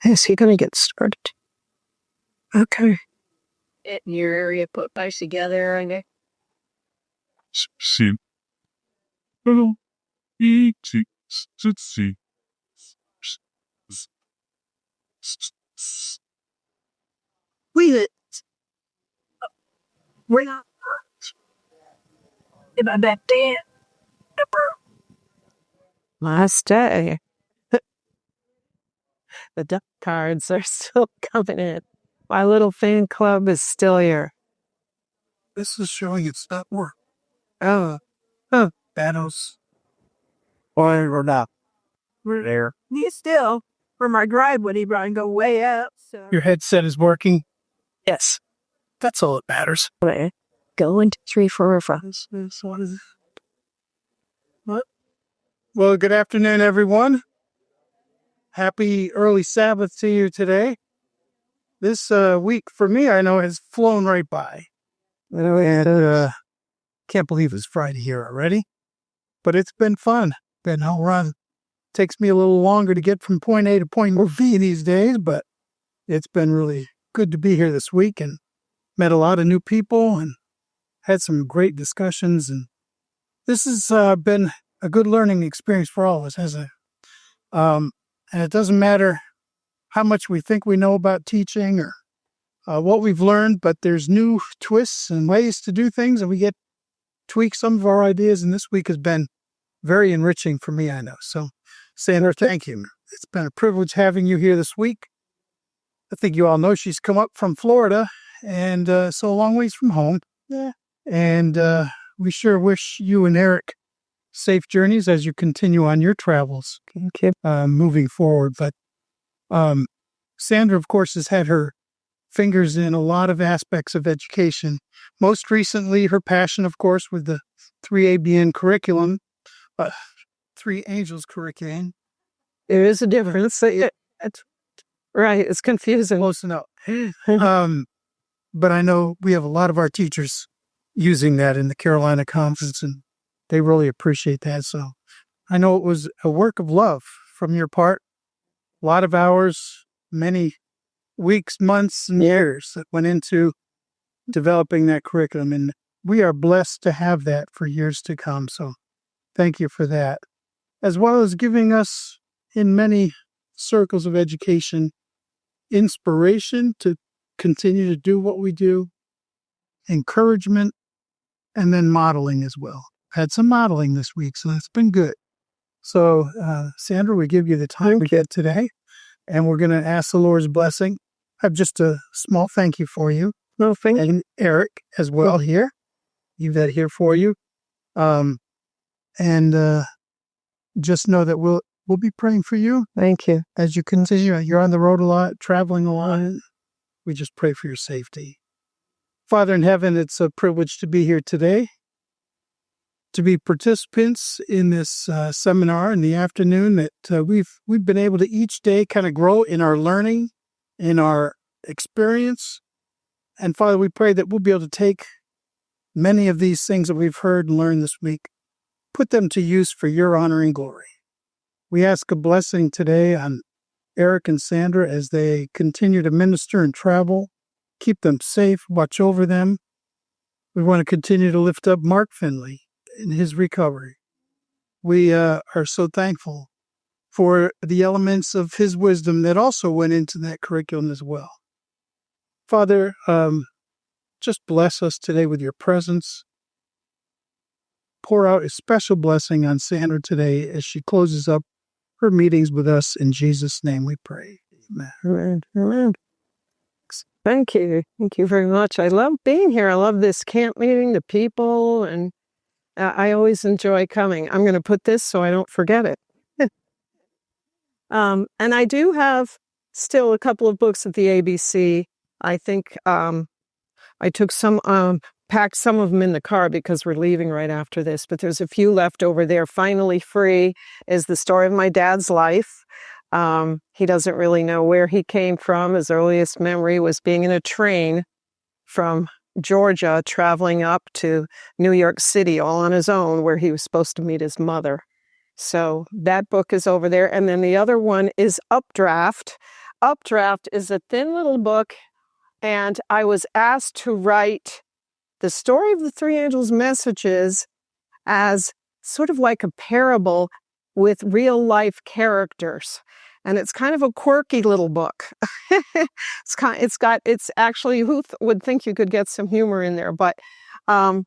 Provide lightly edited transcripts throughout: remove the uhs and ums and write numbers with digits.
Is he going to get started? Okay. In your area, put those together, and see. Hello. See. See. We're not about that day. Last day. The duck cards are still coming in. My little fan club is still here. This is showing it's not work. Oh. Thanos. Or not. We're there. He's still from our drive when he brought and go way up. So. Your headset is working? Yes. That's all that matters. Go into 3 4 or 5. What is it? What? Well, good afternoon, everyone. Happy early Sabbath to you today. This week, for me, I know has flown right by. Can't believe it's Friday here already. But it's been fun. Been all run. Takes me a little longer to get from point A to point B these days, but it's been really good to be here this week and met a lot of new people and had some great discussions. And this has been a good learning experience for all of us, hasn't it? And it doesn't matter how much we think we know about teaching or what we've learned, but there's new twists and ways to do things, and we get tweak some of our ideas. And this week has been very enriching for me, I know. So, Sandra, thank you. It's been a privilege having you here this week. I think you all know she's come up from Florida, and so a long ways from home. Yeah. And we sure wish you and Eric safe journeys as you continue on your travels moving forward. But Sandra, of course, has had her fingers in a lot of aspects of education. Most recently, her passion, of course, with the 3ABN curriculum, 3 Angels curriculum. There is a difference. Right, it's confusing. Close enough. But I know we have a lot of our teachers using that in the Carolina Conference, and they really appreciate that. So I know it was a work of love from your part. A lot of hours, many weeks, months, and years that went into developing that curriculum. And we are blessed to have that for years to come. So thank you for that. As well as giving us, in many circles of education, inspiration to continue to do what we do, encouragement, and then modeling as well. Had some modeling this week, so that's been good. So, Sandra, we give you the time we get today, and we're going to ask the Lord's blessing. I have just a small thank you for you. No, thank you. And Eric as well here. Leave that here for you. And just know that we'll be praying for you. Thank you. As you continue, you're on the road a lot, traveling a lot. We just pray for your safety. Father in heaven, it's a privilege to be here today, to be participants in this seminar in the afternoon that we've been able to each day kind of grow in our learning, in our experience. And Father, we pray that we'll be able to take many of these things that we've heard and learned this week, put them to use for your honor and glory. We ask a blessing today on Eric and Sandra as they continue to minister and travel. Keep them safe, watch over them. We want to continue to lift up Mark Finley in his recovery. We are so thankful for the elements of his wisdom that also went into that curriculum as well. Father, just bless us today with your presence. Pour out a special blessing on Sandra today as she closes up her meetings with us. In Jesus' name we pray. Amen. Amen. Thank you. Thank you very much. I love being here. I love this camp meeting, the people, and I always enjoy coming. I'm going to put this so I don't forget it. And I do have still a couple of books at the ABC. I think I took packed some of them in the car because we're leaving right after this, but there's a few left over there. Finally Free is the story of my dad's life. He doesn't really know where he came from. His earliest memory was being in a train from Georgia, traveling up to New York City all on his own, where he was supposed to meet his mother. So that book is over there. And then the other one is Updraft. Updraft is a thin little book, and I was asked to write the story of the three angels' messages as sort of like a parable with real life characters. And it's kind of a quirky little book. It's actually, would think you could get some humor in there, but I'll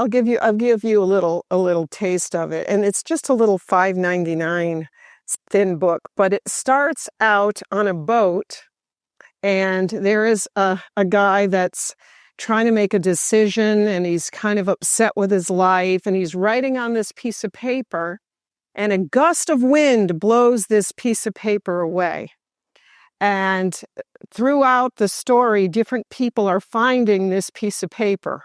give you a little taste of it. And it's just a little $5.99 thin book, but it starts out on a boat, and there is a guy that's trying to make a decision, and he's kind of upset with his life, and he's writing on this piece of paper, and a gust of wind blows this piece of paper away. And throughout the story, different people are finding this piece of paper,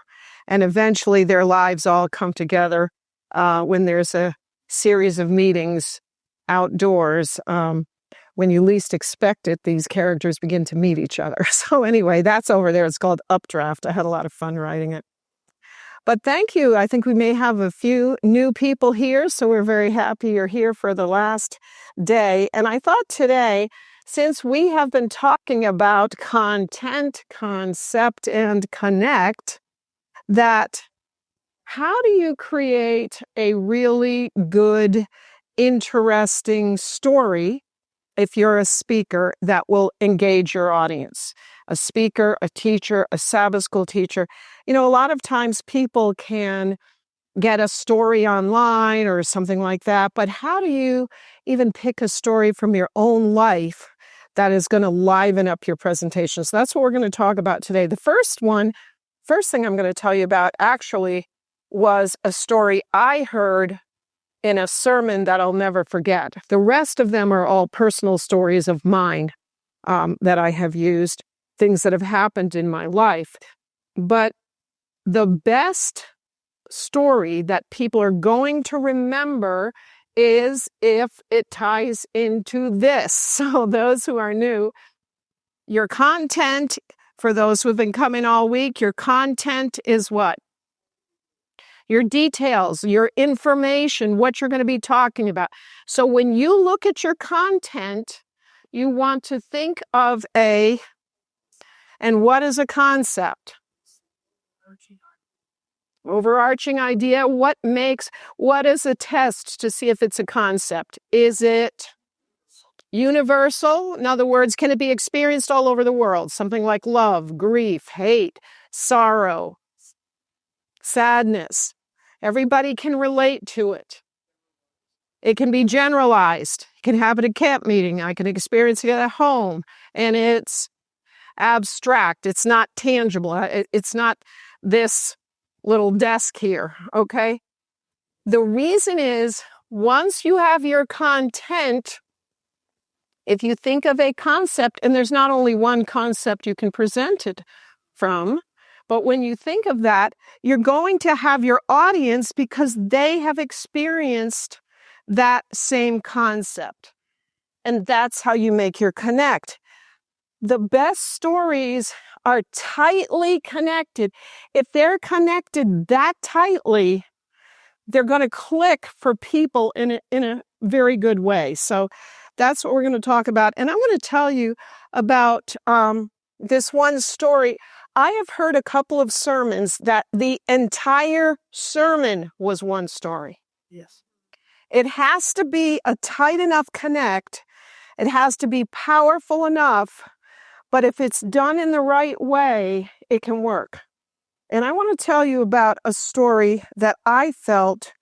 and eventually their lives all come together when there's a series of meetings outdoors. When you least expect it, these characters begin to meet each other. So anyway, that's over there. It's called Updraft. I had a lot of fun writing it. But thank you. I think we may have a few new people here, so we're very happy you're here for the last day. And I thought today, since we have been talking about content, concept, and connect, that how do you create a really good, interesting story if you're a speaker that will engage your audience? A speaker, a teacher, a Sabbath school teacher. You know, a lot of times people can get a story online or something like that, but how do you even pick a story from your own life that is going to liven up your presentation? So that's what we're going to talk about today. The first thing I'm going to tell you about actually was a story I heard in a sermon that I'll never forget. The rest of them are all personal stories of mine that I have used, things that have happened in my life. But the best story that people are going to remember is if it ties into this. So those who are new, your content, for those who have been coming all week, your content is what? Your details, your information, what you're going to be talking about. So when you look at your content, you want to think of and what is a concept? Overarching idea. What is a test to see if it's a concept? Is it universal? In other words, can it be experienced all over the world? Something like love, grief, hate, sorrow, sadness. Everybody can relate to it. It can be generalized. You can have it at a camp meeting. I can experience it at home. And it's abstract. It's not tangible. It's not this little desk here, okay? The reason is, once you have your content, if you think of a concept, and there's not only one concept you can present it from, but when you think of that, you're going to have your audience because they have experienced that same concept. And that's how you make your connect. The best stories are tightly connected. If they're connected that tightly, they're going to click for people in a very good way. So that's what we're going to talk about. And I want to tell you about this one story. I have heard a couple of sermons that the entire sermon was one story. Yes. It has to be a tight enough connect. It has to be powerful enough. But if it's done in the right way, it can work. And I want to tell you about a story that I felt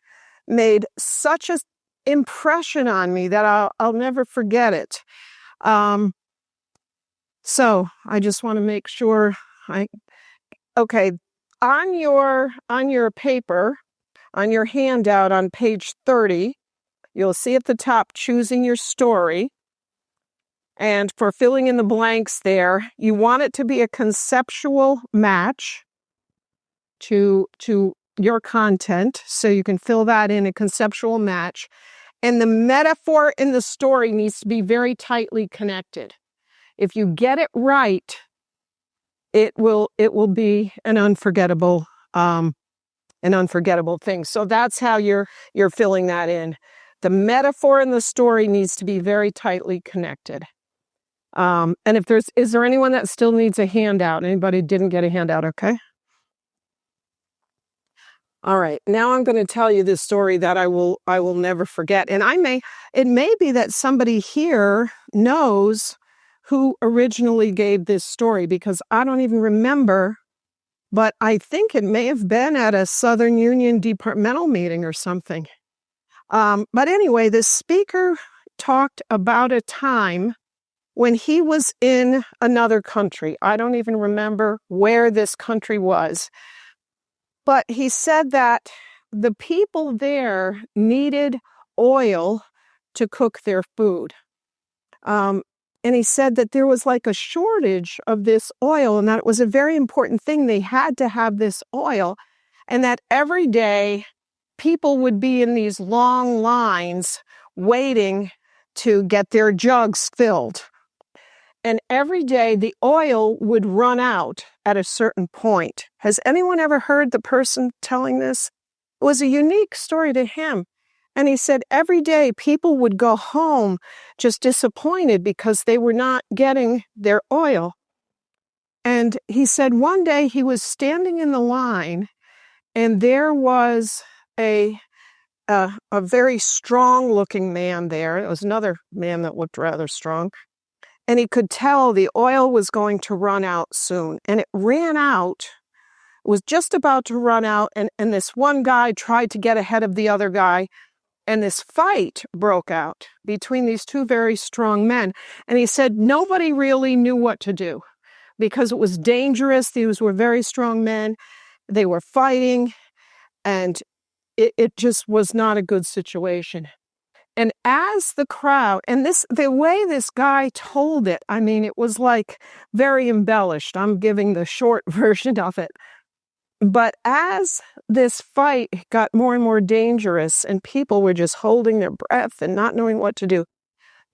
made such an impression on me that I'll never forget it. So I just want to make sure okay, on your paper, on your handout on page 30, you'll see at the top, choosing your story. And for filling in the blanks there, you want it to be a conceptual match to your content. So you can fill that in, a conceptual match. And the metaphor in the story needs to be very tightly connected. If you get it right, it will be an unforgettable thing. So that's how you're filling that in. The metaphor in the story needs to be very tightly connected. And is there anyone that still needs a handout? Anybody didn't get a handout? Okay. All right. Now I'm going to tell you this story that I will never forget. And it may be that somebody here knows who originally gave this story, because I don't even remember, but I think it may have been at a Southern Union departmental meeting or something. But anyway, this speaker talked about a time when he was in another country. I don't even remember where this country was. But he said that the people there needed oil to cook their food. And he said that there was like a shortage of this oil, and that it was a very important thing. They had to have this oil, and that every day people would be in these long lines waiting to get their jugs filled. And every day the oil would run out at a certain point. Has anyone ever heard the person telling this? It was a unique story to him. And he said every day people would go home just disappointed because they were not getting their oil. And he said one day he was standing in the line, and there was a very strong-looking man there. It was another man that looked rather strong. And he could tell the oil was going to run out soon. And it ran out. It was just about to run out. And this one guy tried to get ahead of the other guy. And this fight broke out between these two very strong men. And he said nobody really knew what to do because it was dangerous. These were very strong men. They were fighting. And it just was not a good situation. And as the crowd, and the way this guy told it, I mean, it was like very embellished. I'm giving the short version of it. But as this fight got more and more dangerous and people were just holding their breath and not knowing what to do,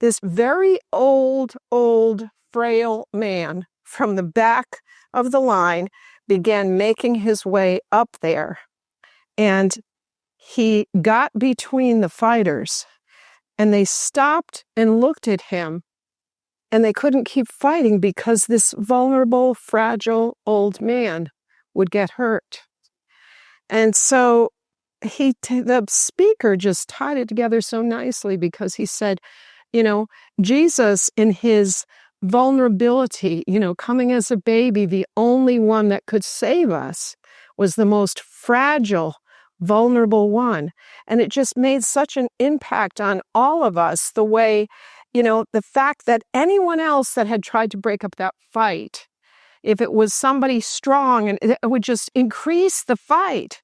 this very old, frail man from the back of the line began making his way up there. And he got between the fighters. And they stopped and looked at him, and they couldn't keep fighting because this vulnerable, fragile old man would get hurt. And so the speaker just tied it together so nicely, because he said, Jesus in his vulnerability, coming as a baby, the only one that could save us, was the most fragile, vulnerable one. And it just made such an impact on all of us, the way, the fact that anyone else that had tried to break up that fight, if it was somebody strong, and it would just increase the fight.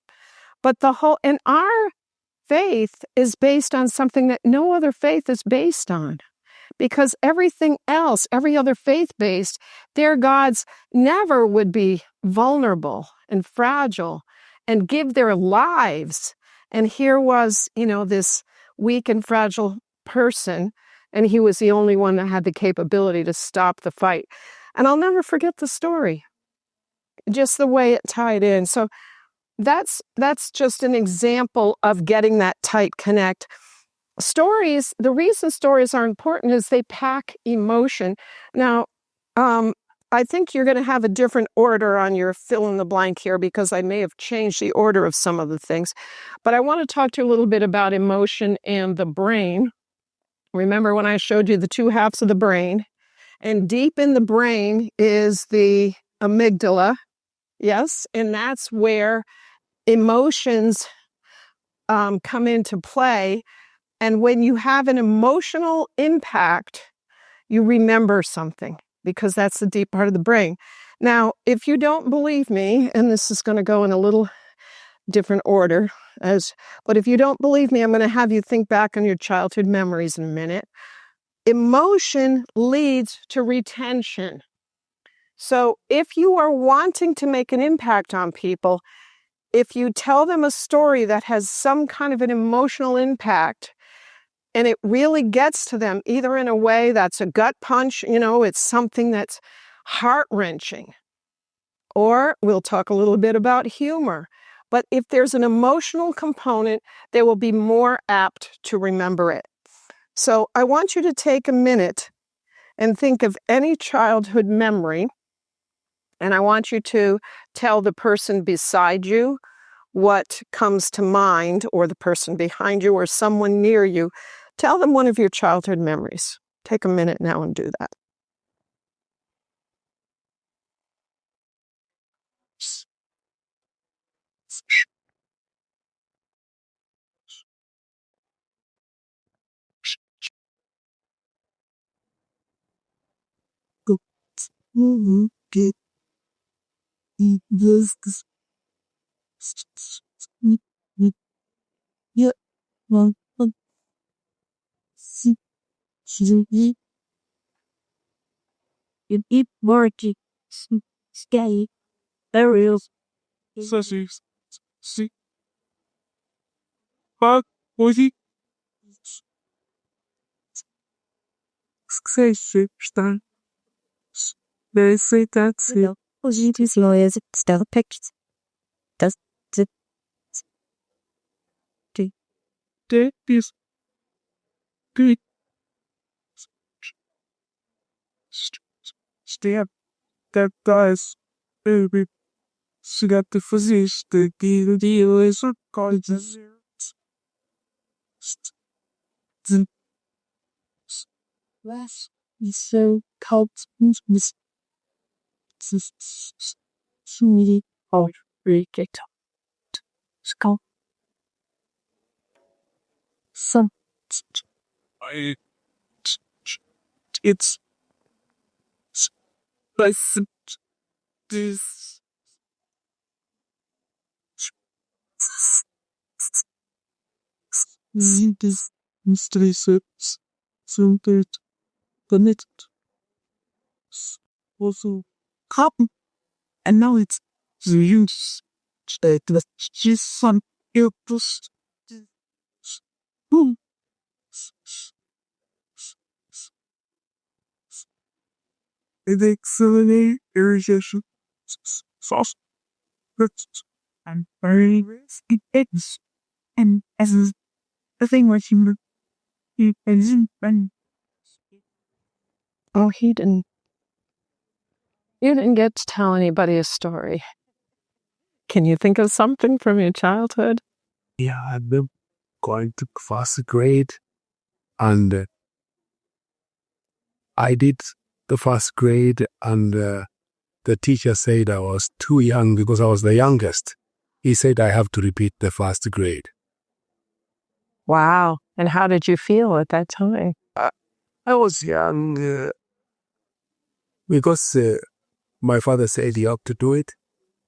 But and our faith is based on something that no other faith is based on. Because everything else, every other faith-based, their gods never would be vulnerable and fragile and give their lives. And here was, this weak and fragile person, and he was the only one that had the capability to stop the fight. And I'll never forget the story, just the way it tied in. So that's just an example of getting that tight connect. Stories, the reason stories are important is they pack emotion. Now, I think you're going to have a different order on your fill in the blank here, because I may have changed the order of some of the things. But I want to talk to you a little bit about emotion and the brain. Remember when I showed you the two halves of the brain? And deep in the brain is the amygdala. Yes, and that's where emotions come into play. And when you have an emotional impact, you remember something, because that's the deep part of the brain. Now, if you don't believe me, and this is going to go in a little different order, but if you don't believe me, I'm going to have you think back on your childhood memories in a minute. Emotion leads to retention. So if you are wanting to make an impact on people, if you tell them a story that has some kind of an emotional impact, and it really gets to them, either in a way that's a gut punch, it's something that's heart-wrenching, or we'll talk a little bit about humor. But if there's an emotional component, they will be more apt to remember it. So I want you to take a minute and think of any childhood memory. And I want you to tell the person beside you what comes to mind, or the person behind you, or someone near you. Tell them one of your childhood memories. Take a minute now and do that. Oh, you didn't get to tell anybody a story. Can you think of something from your childhood? Yeah, I've been going to first grade, and I did the first grade, and the teacher said I was too young because I was the youngest. He said I have to repeat the first grade. Wow. And how did you feel at that time? I was young because my father said you have to do it.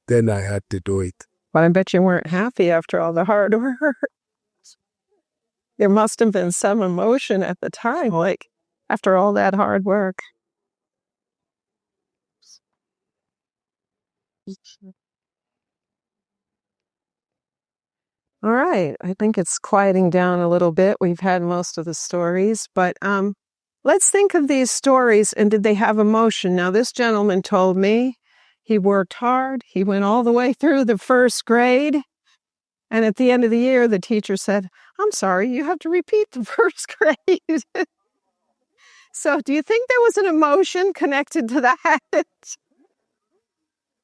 Then I had to do it. But I bet you weren't happy after all the hard work. There must have been some emotion at the time, like after all that hard work. All right. I think it's quieting down a little bit. We've had most of the stories, but let's think of these stories, and did they have emotion? Now, this gentleman told me he worked hard. He went all the way through the first grade. And at the end of the year, the teacher said, "I'm sorry, you have to repeat the first grade." So do you think there was an emotion connected to that?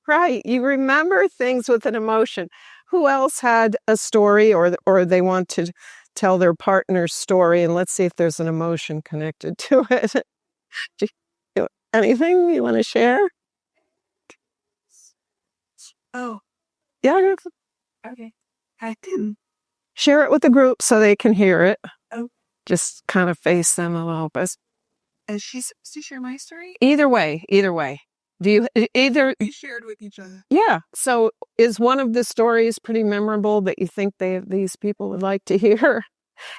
Right. You remember things with an emotion. Who else had a story, or they want to tell their partner's story, and let's see if there's an emotion connected to it. Anything you want to share? Oh, Yeah. okay. I can. Share it with the group so they can hear it. Oh. Just kind of face them a little bit. Is she supposed to share my story? Either way. Do you either? We shared with each other. Yeah. So is one of the stories pretty memorable that you think these people would like to hear?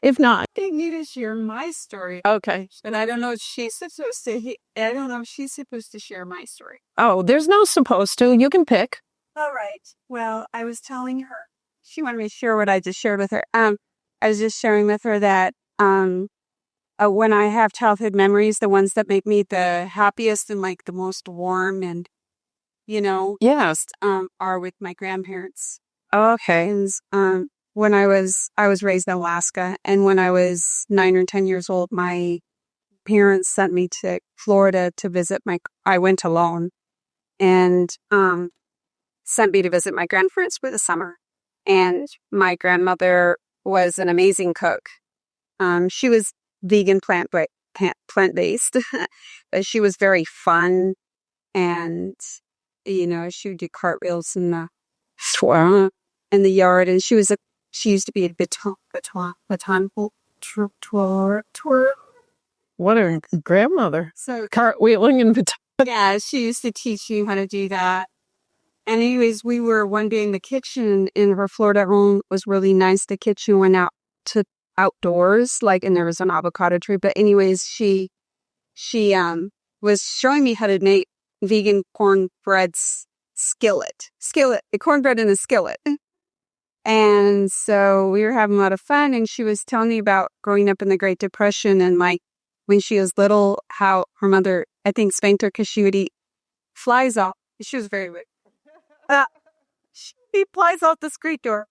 If not, They need to share my story. okay. And I don't know if she's supposed to. I don't know if she's supposed to share my story. Oh, there's no supposed to. You can pick. All right. Well, I was telling her. She wanted me to share what I just shared with her. I was just sharing with her that when I have childhood memories, the ones that make me the happiest and like the most warm and, Yes. are with my grandparents. Okay. And when I was raised in Alaska, and when I was 9 or 10 years old, my parents sent me to Florida to visit I went alone, and sent me to visit my grandparents for the summer. And my grandmother was an amazing cook. She was vegan, plant-based, but she was very fun. And, she would do cartwheels in the yard. And she used to be a baton tour. What a grandmother. So Cartwheeling and baton. yeah, she used to teach me how to do that. And anyways, we were one day in the kitchen in her Florida home. Was really nice. The kitchen went out to outdoors, and there was an avocado tree. But anyways, she was showing me how to make vegan cornbread skillet, cornbread in a skillet. And so we were having a lot of fun. And she was telling me about growing up in the Great Depression and when she was little, how her mother, I think, spanked her because she would eat flies off. She was very weird. She eat flies off the street door.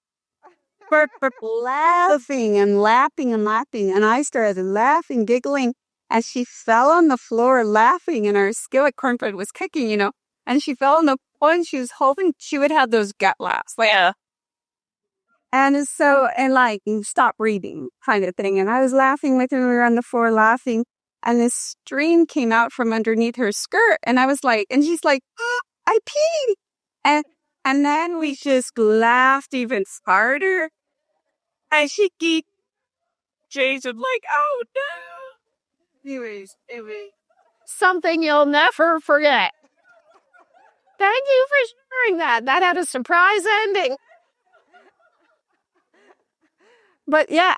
Laughing and laughing and laughing. And I started laughing, giggling, as she fell on the floor laughing, and her skillet cornbread was cooking, and she fell on the floor and she was holding, she would have those gut laughs. And so, stop breathing kind of thing. And I was laughing with her. We were on the floor laughing. And this stream came out from underneath her skirt. And I was and she's like, oh, I peed. And then we just laughed even harder. And she geeked Jason oh no. Anyways, Something you'll never forget. Thank you for sharing that. That had a surprise ending. But yeah,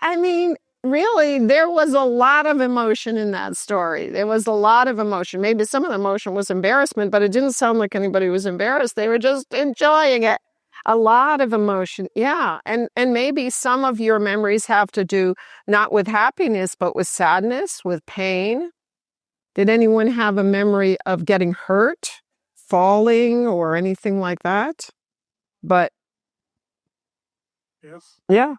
really, there was a lot of emotion in that story. There was a lot of emotion. Maybe some of the emotion was embarrassment, but it didn't sound like anybody was embarrassed. They were just enjoying it. A lot of emotion. Yeah. And maybe some of your memories have to do not with happiness, but with sadness, with pain. Did anyone have a memory of getting hurt, falling, or anything like that? But Yes. yeah.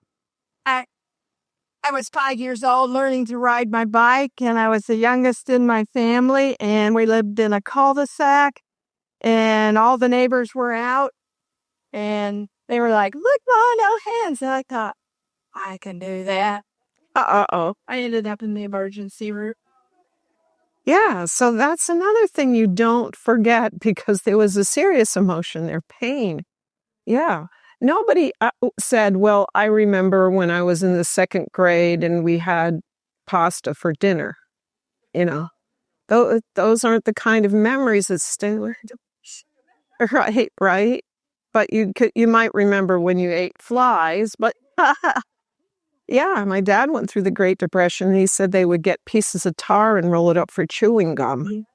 I was 5 years old learning to ride my bike, and I was the youngest in my family, and we lived in a cul-de-sac, and all the neighbors were out, and they were like, look, Mom, no hands. And I thought, I can do that. Uh-oh. I ended up in the emergency room. Yeah, so that's another thing you don't forget, because there was a serious emotion there, pain. Yeah. Nobody said, well, I remember when I was in the second grade and we had pasta for dinner. Those aren't the kind of memories that stay with you. Right. But you might remember when you ate flies. But yeah, my dad went through the Great Depression. And he said they would get pieces of tar and roll it up for chewing gum.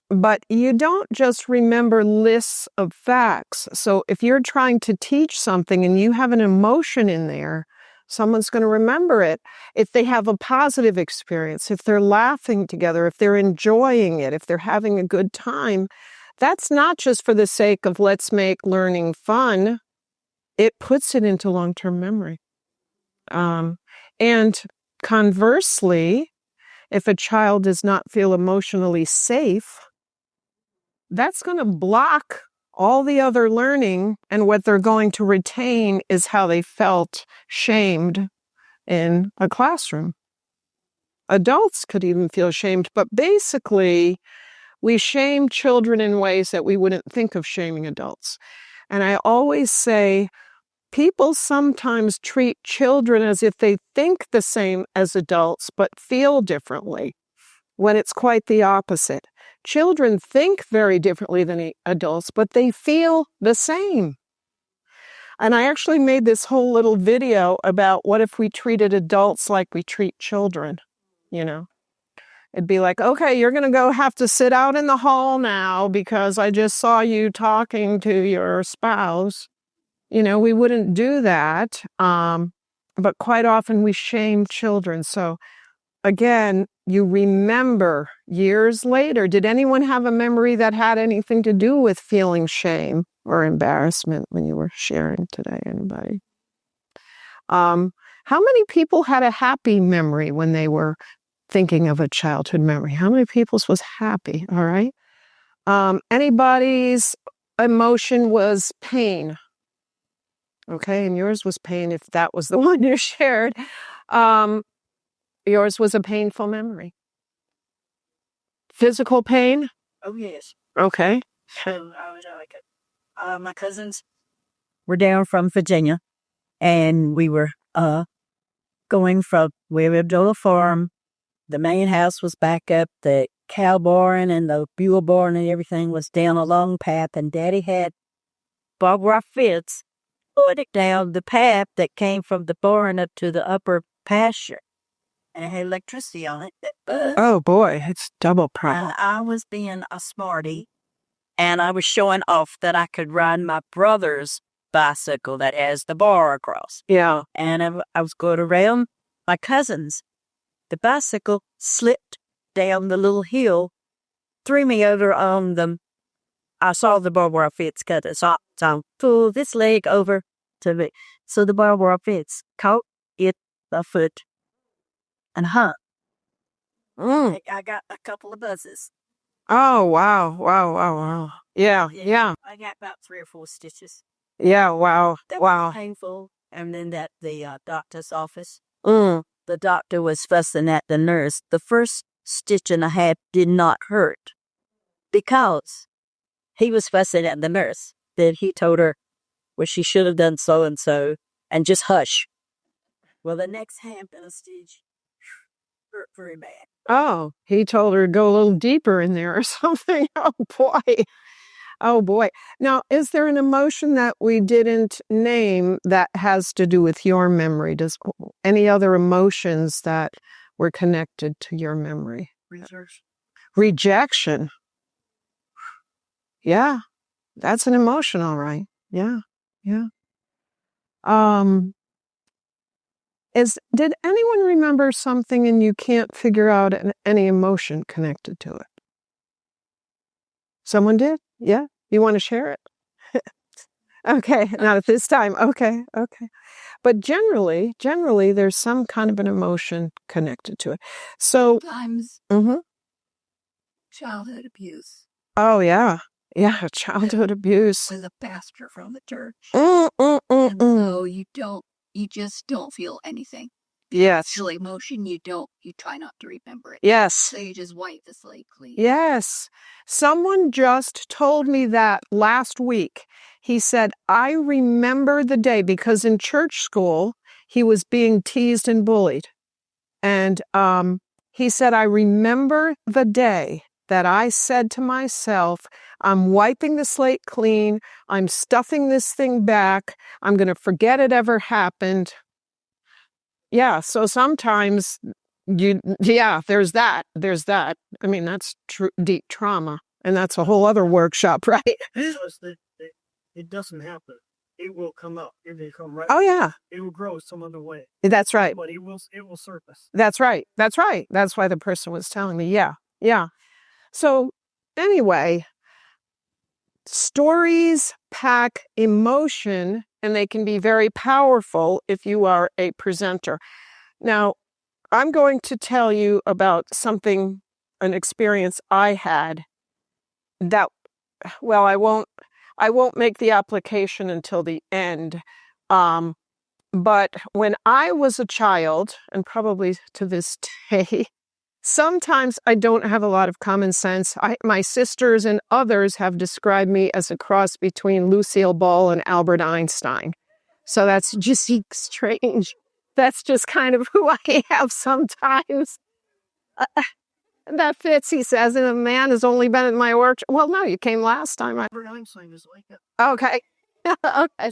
But you don't just remember lists of facts. So if you're trying to teach something and you have an emotion in there, someone's going to remember it. If they have a positive experience, if they're laughing together, if they're enjoying it, if they're having a good time, that's not just for the sake of let's make learning fun. It puts it into long-term memory. And conversely, if a child does not feel emotionally safe, that's going to block all the other learning, and what they're going to retain is how they felt shamed in a classroom. Adults could even feel shamed, but basically, we shame children in ways that we wouldn't think of shaming adults. And I always say, people sometimes treat children as if they think the same as adults, but feel differently, when it's quite the opposite. Children think very differently than adults, but they feel the same. And I actually made this whole little video about what if we treated adults like we treat children, It'd be like, okay, you're going to have to sit out in the hall now because I just saw you talking to your spouse. We wouldn't do that. But quite often we shame children. So again, you remember years later, did anyone have a memory that had anything to do with feeling shame or embarrassment when you were sharing today? Anybody? How many people had a happy memory when they were thinking of a childhood memory? How many people's was happy? All right. Anybody's emotion was pain. Okay, and yours was pain if that was the one you shared. Yours was a painful memory. Physical pain? Oh, yes. Okay. So my cousins were down from Virginia, and we were going from, we lived on a farm. The main house was back up. The cow barn and the mule barn and everything was down a long path, and Daddy had barbed wire fence put down the path that came from the barn up to the upper pasture. And it had electricity on it. Oh boy, it's double problem. And I was being a smarty, and I was showing off that I could ride my brother's bicycle that has the bar across. Yeah. And I was going around my cousin's. The bicycle slipped down the little hill, threw me over on them. I saw the barbed wire fence cut us off, so I pulled this leg over to me. So the barbed wire fence caught it a foot and hung. I got a couple of buzzes. Oh, wow. Yeah. I got about 3 or 4 stitches. Yeah, wow. That Wow. was painful. And then at the doctor's office, Mm. the doctor was fussing at the nurse. The first stitch and a half did not hurt because he was fussing at the nurse. Then he told her, well, she should have done so-and-so and just hush. Well, the next half of the stitch hurt very bad. Oh, he told her to go a little deeper in there or something. Oh boy. Now, is there an emotion that we didn't name that has to do with your memory? Does any other emotions that were connected to your memory? Rejection. Yeah, that's an emotion, all right. Yeah. Did anyone remember something and you can't figure out any emotion connected to it? Someone did? Yeah? You want to share it? Okay, not at this time. Okay. But generally, there's some kind of an emotion connected to it. So, Sometimes childhood abuse oh yeah, childhood abuse. with a pastor from the church. Mm. And so you just don't feel anything. Yes. Actually, emotion, you try not to remember it. Yes. So you just wipe the slate clean. Yes. Someone just told me that last week. He said, I remember the day because in church school, he was being teased and bullied. And he said, I remember the day that I said to myself, I'm wiping the slate clean. I'm stuffing this thing back. I'm going to forget it ever happened. Yeah. So sometimes there's that. I mean, that's deep trauma. And that's a whole other workshop, right? It doesn't happen. It will come up. It will come right. Oh, yeah. It will grow some other way. That's right. But it will surface. That's right. That's why the person was telling me. Yeah. So anyway, stories pack emotion and they can be very powerful if you are a presenter. Now, I'm going to tell you about an experience I had that, well, I won't make the application until the end. But when I was a child, and probably to this day, sometimes I don't have a lot of common sense. My sisters and others have described me as a cross between Lucille Ball and Albert Einstein. So that's just strange. That's just kind of who I have sometimes. That fits, he says, and a man has only been in my work. Well, no, you came last time. Albert Einstein is like that. Okay. Okay.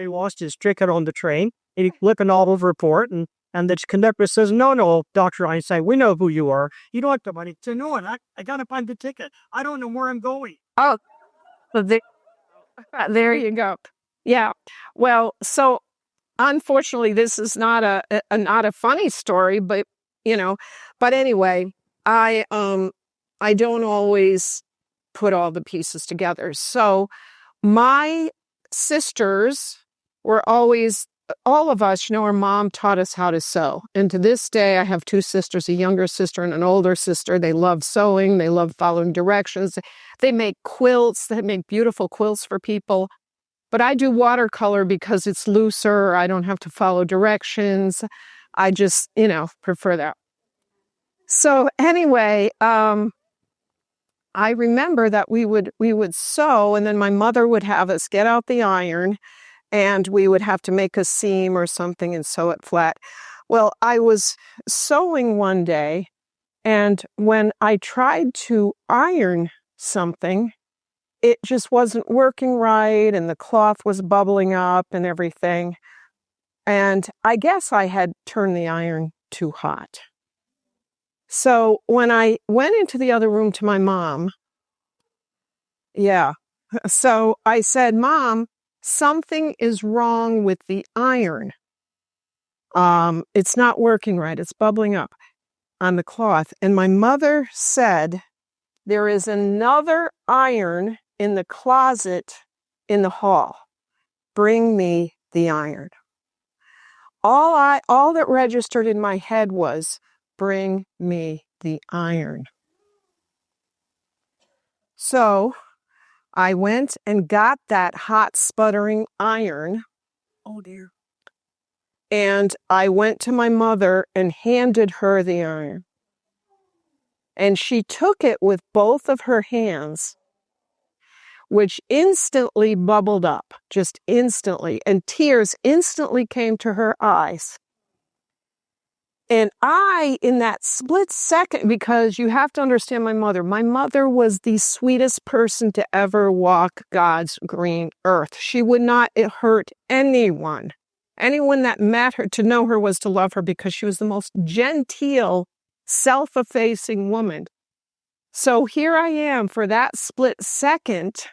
He lost his ticket on the train, and he's looking all over the report, and the conductor says, no, Dr. Einstein, we know who you are. You don't have the money. He said, no, I got to find the ticket. I don't know where I'm going. Oh, so there you go. Yeah. Well, so unfortunately, this is not a funny story, but anyway, I don't always put all the pieces together. So my sisters were always all of us, our mom taught us how to sew. And to this day, I have two sisters, a younger sister and an older sister. They love sewing. They love following directions. They make quilts. They make beautiful quilts for people. But I do watercolor because it's looser. I don't have to follow directions. I just, prefer that. So anyway, I remember that we would sew, and then my mother would have us get out the iron, and we would have to make a seam or something and sew it flat. Well, I was sewing one day, and when I tried to iron something, it just wasn't working right, and the cloth was bubbling up and everything. And I guess I had turned the iron too hot. So when I went into the other room to my mom, so I said, "Mom, something is wrong with the iron. It's not working right. It's bubbling up on the cloth." And my mother said, "There is another iron in the closet in the hall. Bring me the iron." All that registered in my head was, "Bring me the iron." So I went and got that hot, sputtering iron. Oh, dear. And I went to my mother and handed her the iron. And she took it with both of her hands, which instantly bubbled up, just instantly. And tears instantly came to her eyes. And I, in that split second, because you have to understand my mother was the sweetest person to ever walk God's green earth. She would not hurt anyone. Anyone that met her, to know her was to love her, because she was the most genteel, self-effacing woman. So here I am for that split second,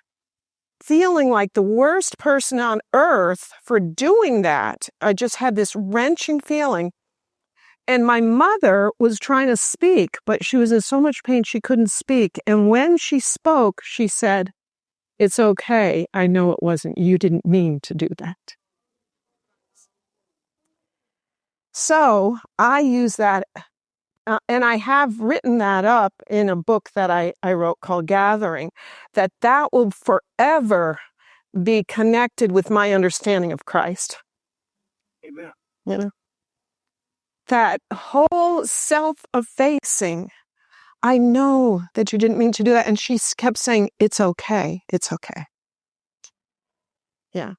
feeling like the worst person on earth for doing that. I just had this wrenching feeling. And my mother was trying to speak, but she was in so much pain she couldn't speak. And when she spoke, she said, "It's okay. I know it wasn't. You didn't mean to do that." So I use that, and I have written that up in a book that I wrote called Gathering, that will forever be connected with my understanding of Christ. Amen. That whole self-effacing, "I know that you didn't mean to do that." And she kept saying, "It's okay. It's okay." Yeah.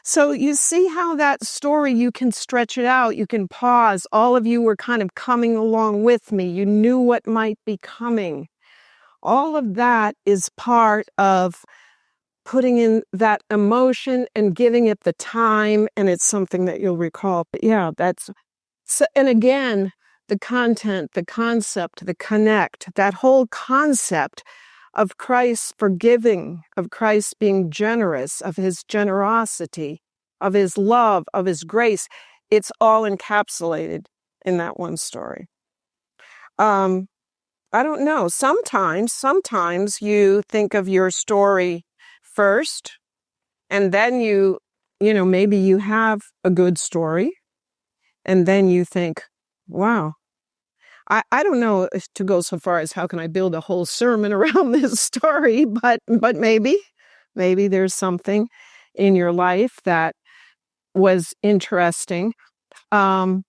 So you see how that story, you can stretch it out. You can pause. All of you were kind of coming along with me. You knew what might be coming. All of that is part of putting in that emotion and giving it the time. And it's something that you'll recall. But yeah, so, and again, the content, the concept, the connect, that whole concept of Christ forgiving, of Christ being generous, of his generosity, of his love, of his grace, it's all encapsulated in that one story. I don't know. Sometimes you think of your story first, and then maybe you have a good story. And then you think, wow, I don't know if to go so far as how can I build a whole sermon around this story, but maybe there's something in your life that was interesting. I'm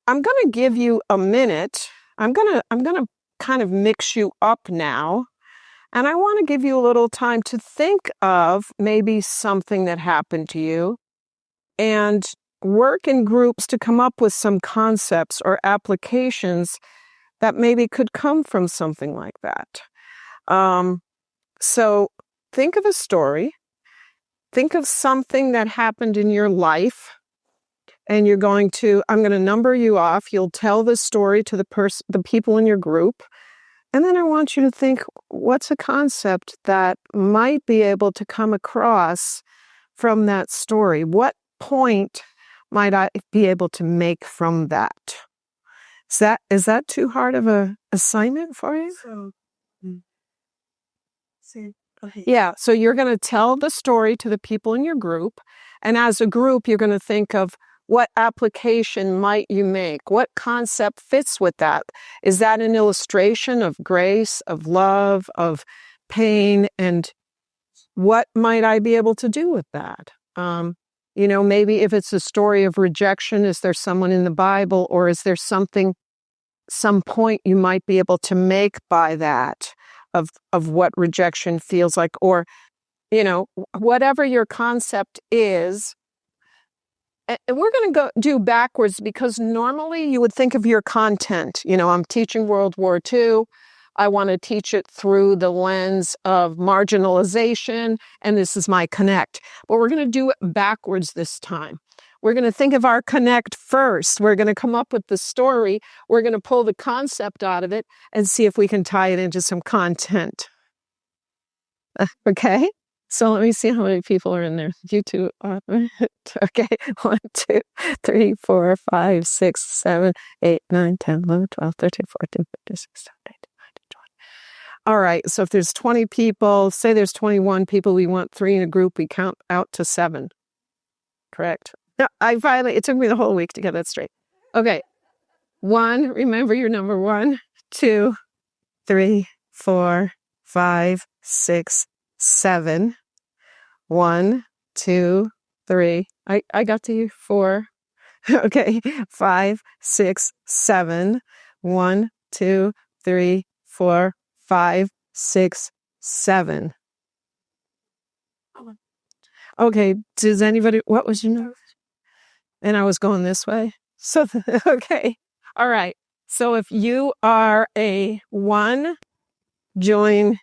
going to give you a minute. I'm going to kind of mix you up now. And I want to give you a little time to think of maybe something that happened to you, and work in groups to come up with some concepts or applications that maybe could come from something like that. So think of a story. Think of something that happened in your life, and I'm going to number you off. You'll tell the story to the people in your group. And then I want you to think, what's a concept that might be able to come across from that story? What point might I be able to make from that? Is that too hard of a assignment for you? Yeah, so you're going to tell the story to the people in your group, and as a group, you're going to think of what application might you make? What concept fits with that? Is that an illustration of grace, of love, of pain, and what might I be able to do with that? Maybe if it's a story of rejection, is there someone in the Bible, or is there some point you might be able to make by that of what rejection feels like, or, whatever your concept is. And we're going to do backwards, because normally you would think of your content. I'm teaching World War II. I want to teach it through the lens of marginalization, and this is my connect. But we're going to do it backwards this time. We're going to think of our connect first. We're going to come up with the story. We're going to pull the concept out of it and see if we can tie it into some content. Okay? So let me see how many people are in there. You two. Okay. 1, 2, 3, 4, 5, 6, 7, 8, 9, 10, 11, 12, 13, 14, 15, 16, 17, 18, 19, 20. All right. So if there's 20 people, say there's 21 people, we want 3 in a group, we count out to 7. Correct? No, it took me the whole week to get that straight. Okay. 1, remember your number. 1, 2, 3, 4, 5, 6, 7. 1, 2, 3. I got to you. 4. Okay. 5, 6, 7. 1, 2, 3, 4, 5, 6, 7. Okay. Does anybody? What was your number? And I was going this way. So okay. All right. So if you are a 1, join.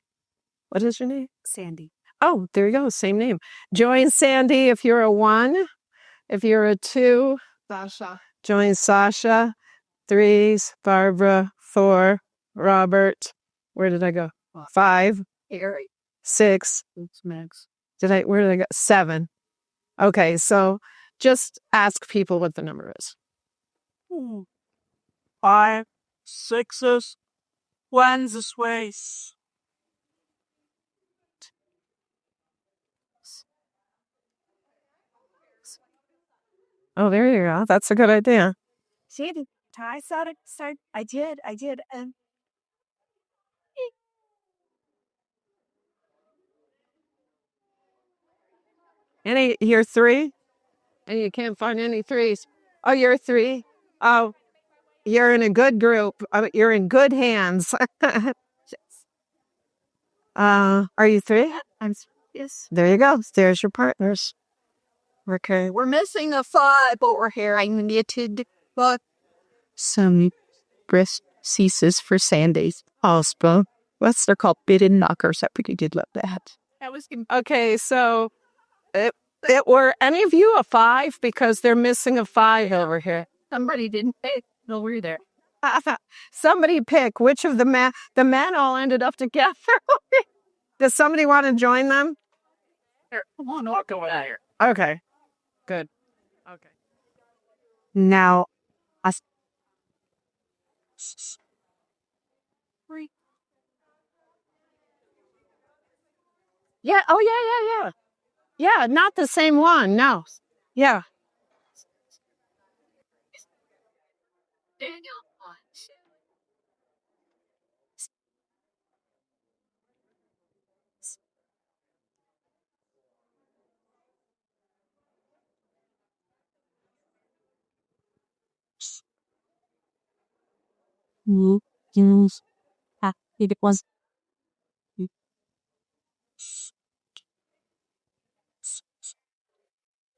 What is your name? Sandy. Oh, there you go. Same name. Join Sandy if you're a 1. If you're a 2, Sasha. join Sasha. 3's, Barbara. 4, Robert. Where did I go? 5, Harry. 6. Max. Where did I go? 7. Okay, so just ask people what the number is. 5, 6s, 1s this way. Oh, there you go. That's a good idea. See, I saw it start. I did. You're 3? And you can't find any 3s. Oh, you're 3? Oh, you're in a good group. You're in good hands. Are you 3? Yes. There you go. There's your partners. Okay. We're missing a 5 over here. I knitted Some breast ceases for Sandy's husband. They're called bidden knockers. I pretty did love that. That was Okay, so were any of you a 5? Because they're missing a 5 over here. somebody didn't pick over there. Somebody pick which of the men all ended up together. Does somebody want to join them? Here, come on, walk over there. Okay, good. Okay. Now, Yeah. Oh, yeah. Yeah, not the same one. No. Yeah. Daniel. it was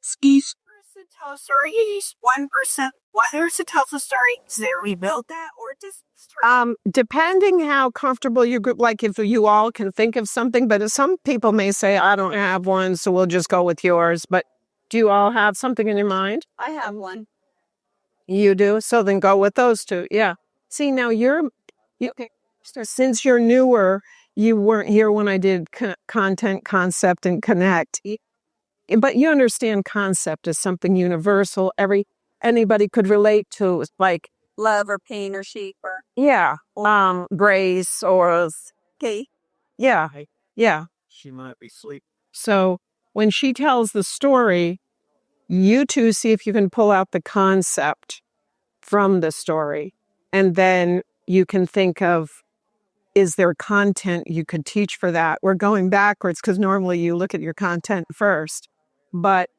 Skis. Person tells stories. 1%. One person tells a story. Is there rebuild that or just? Depending how comfortable your group, like if you all can think of something, but some people may say, I don't have one, so we'll just go with yours. But do you all have something in your mind? I have one. You do? So then go with those 2. Yeah. See, now since you're newer, you weren't here when I did content, concept, and connect. But you understand concept is something universal. Anybody could relate to. It's like Love or pain or sheep or. grace or Okay. yeah. She might be asleep. So when she tells the story, you two see if you can pull out the concept from the story. And then you can think of, is there content you could teach for that? We're going backwards because normally you look at your content first. But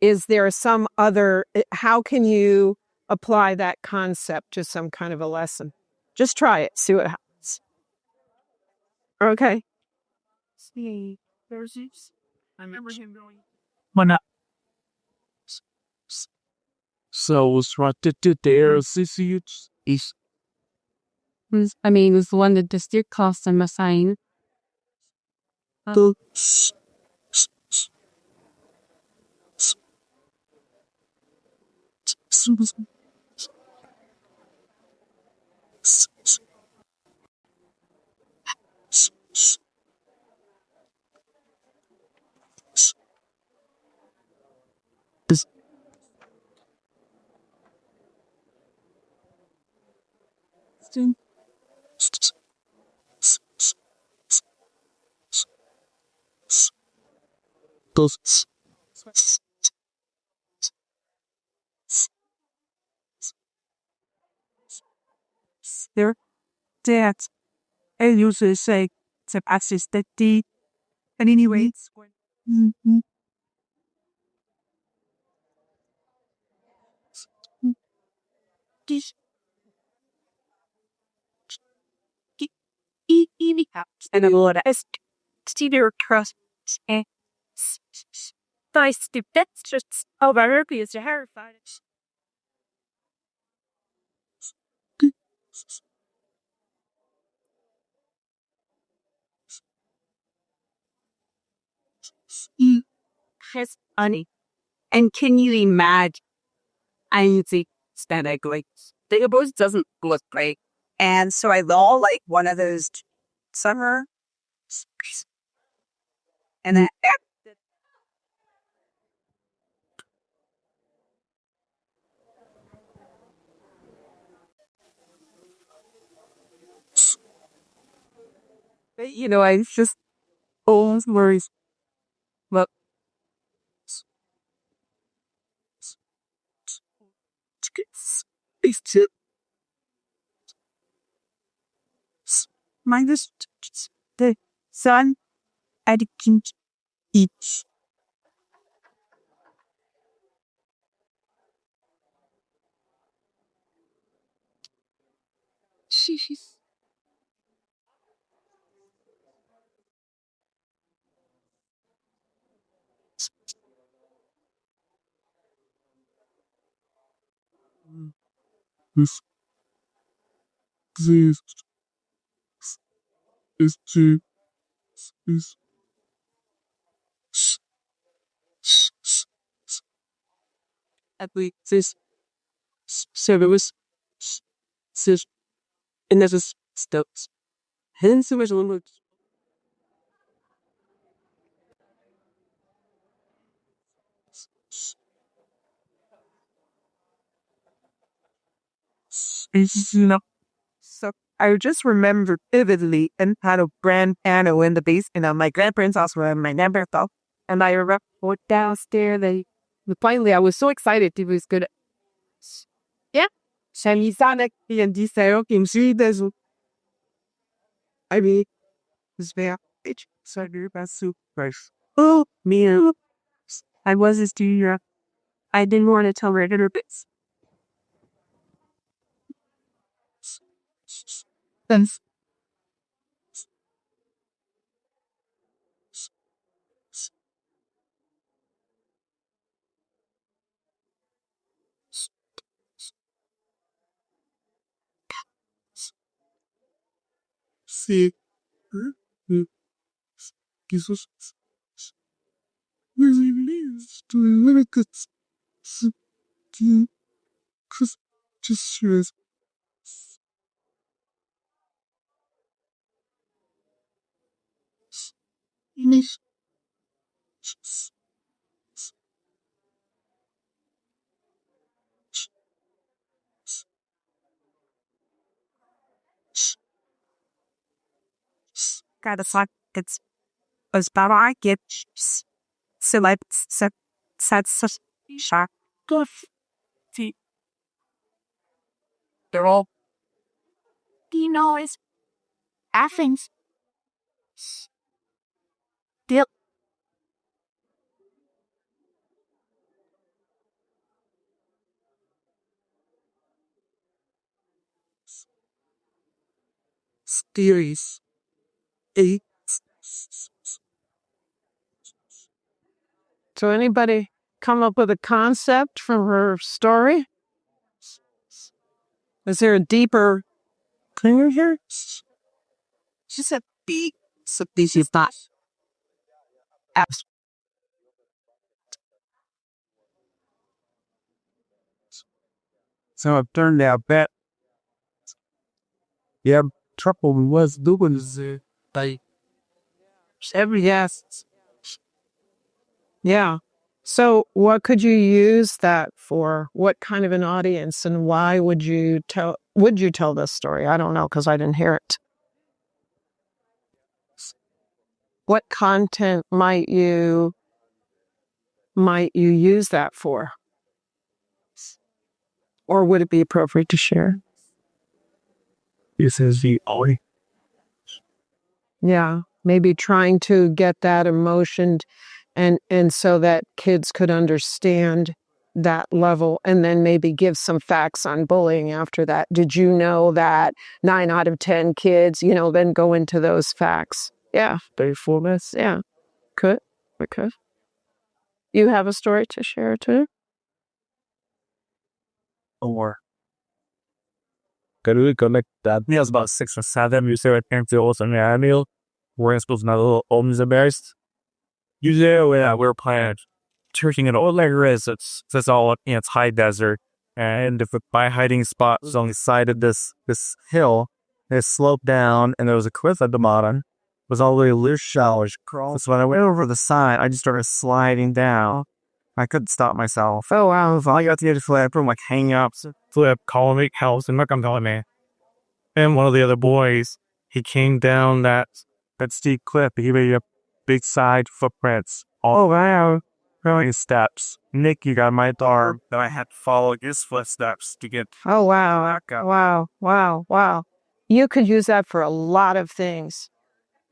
is there some other, how can you apply that concept to some kind of a lesson? Just try it, see what happens. Okay. See, there's I remember him going. Mana. So was right to there is I mean, it was the one that the steer cost on my sign. the those There, that I usually say to assist that the, and anyway, this and a lot of steer trust and I stupid. That's just over because you're horrified. It's funny. And can you imagine? I see statically. The boat doesn't look great. And so I saw like one of those summer and then you know, I just always worries. Look, it's just minus the sun at each. She's this this is to is at least this service says and there's a steps. Hence the original So I just remember vividly and had a grand piano in the basement of my grandparents' house where my neighbor fell. And I remember downstairs. Finally, I was so excited. It was good. Yeah. Shanisanek and Diseo came see this. I mean, this very bitch. So I do about soup first. Oh, man. I was a student. I didn't want to tell regular bits. Since see Jesus really leads to Leviticus to just shows finish got a fuck. It's Os baba get select sets shark. They're all You know, it's Athens. Still, series 8. So anybody come up with a concept from her story? Is there a deeper thing here? She said, "Big." So this is not. So it turned out that yeah, trouble was doing they every Yes. Yeah. So what could you use that for? What kind of an audience, and why would you tell this story? I don't know, because I didn't hear it. What content might you use that for? Or would it be appropriate to share? this is the only Yeah. Maybe trying to get that emotion and so that kids could understand that level, and then maybe give some facts on bullying after that. Did you know that 9 out of 10 kids, then go into those facts? Yeah. Faithfulness. Yeah. Could. We could. You have a story to share too? or could we connect that? Me, I was about 6 or 7. You say I came to also annual. We're in school, not a little homes embarrassed. Usually, we're playing searching an old layer is it's all it's high desert, and if my hiding spot was on the side of this hill, it sloped down, and there was a cliff at the bottom. It was all the way loose shallows. So when I went over the side, I just started sliding down. I couldn't stop myself. Oh wow! So I got the edge flip from like hang ups, flip, calling me house, and look, I'm telling me. And one of the other boys, he came down that steep cliff. He made a big side footprints. Oh wow! His steps. Nick, you got my arm. Then I had to follow his footsteps to get. Oh, wow. Back up. Wow. Wow. Wow. You could use that for a lot of things.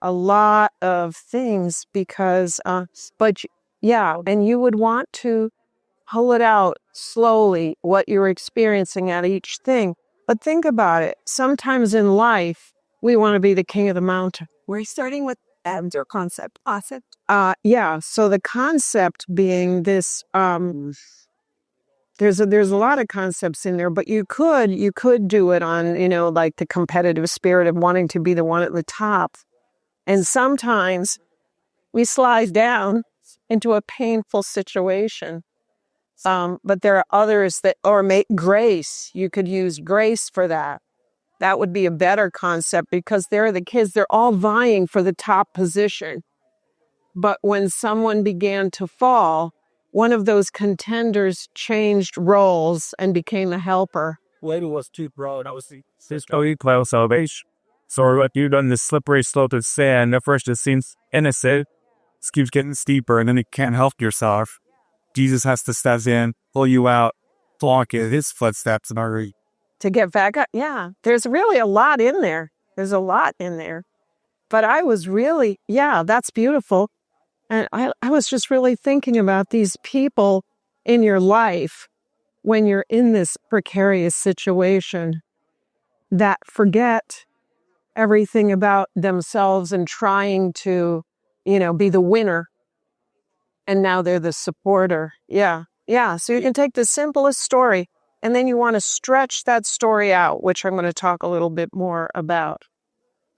A lot of things because, yeah, and you would want to pull it out slowly, what you're experiencing at each thing. But think about it. Sometimes in life, we want to be the king of the mountain. We're starting with their concept. Awesome. Yeah. So the concept being this, there's a lot of concepts in there, but you could do it on, like the competitive spirit of wanting to be the one at the top. And sometimes we slide down into a painful situation. But there are others or make grace. You could use grace for that. That would be a better concept because they're the kids. They're all vying for the top position. But when someone began to fall, one of those contenders changed roles and became a helper. Lady was too broad. I was the sister cloud salvation. So what you done this slippery slope of sand. At first it seems innocent. It keeps getting steeper, and then you can't help yourself. Jesus has to step in, pull you out, block in his footsteps, and hurry. To get back up. Yeah, there's really a lot in there. There's a lot in there. But I was really, that's beautiful. And I was just really thinking about these people in your life when you're in this precarious situation that forget everything about themselves and trying to, be the winner. And now they're the supporter. Yeah. Yeah. So you can take the simplest story and then you want to stretch that story out, which I'm going to talk a little bit more about.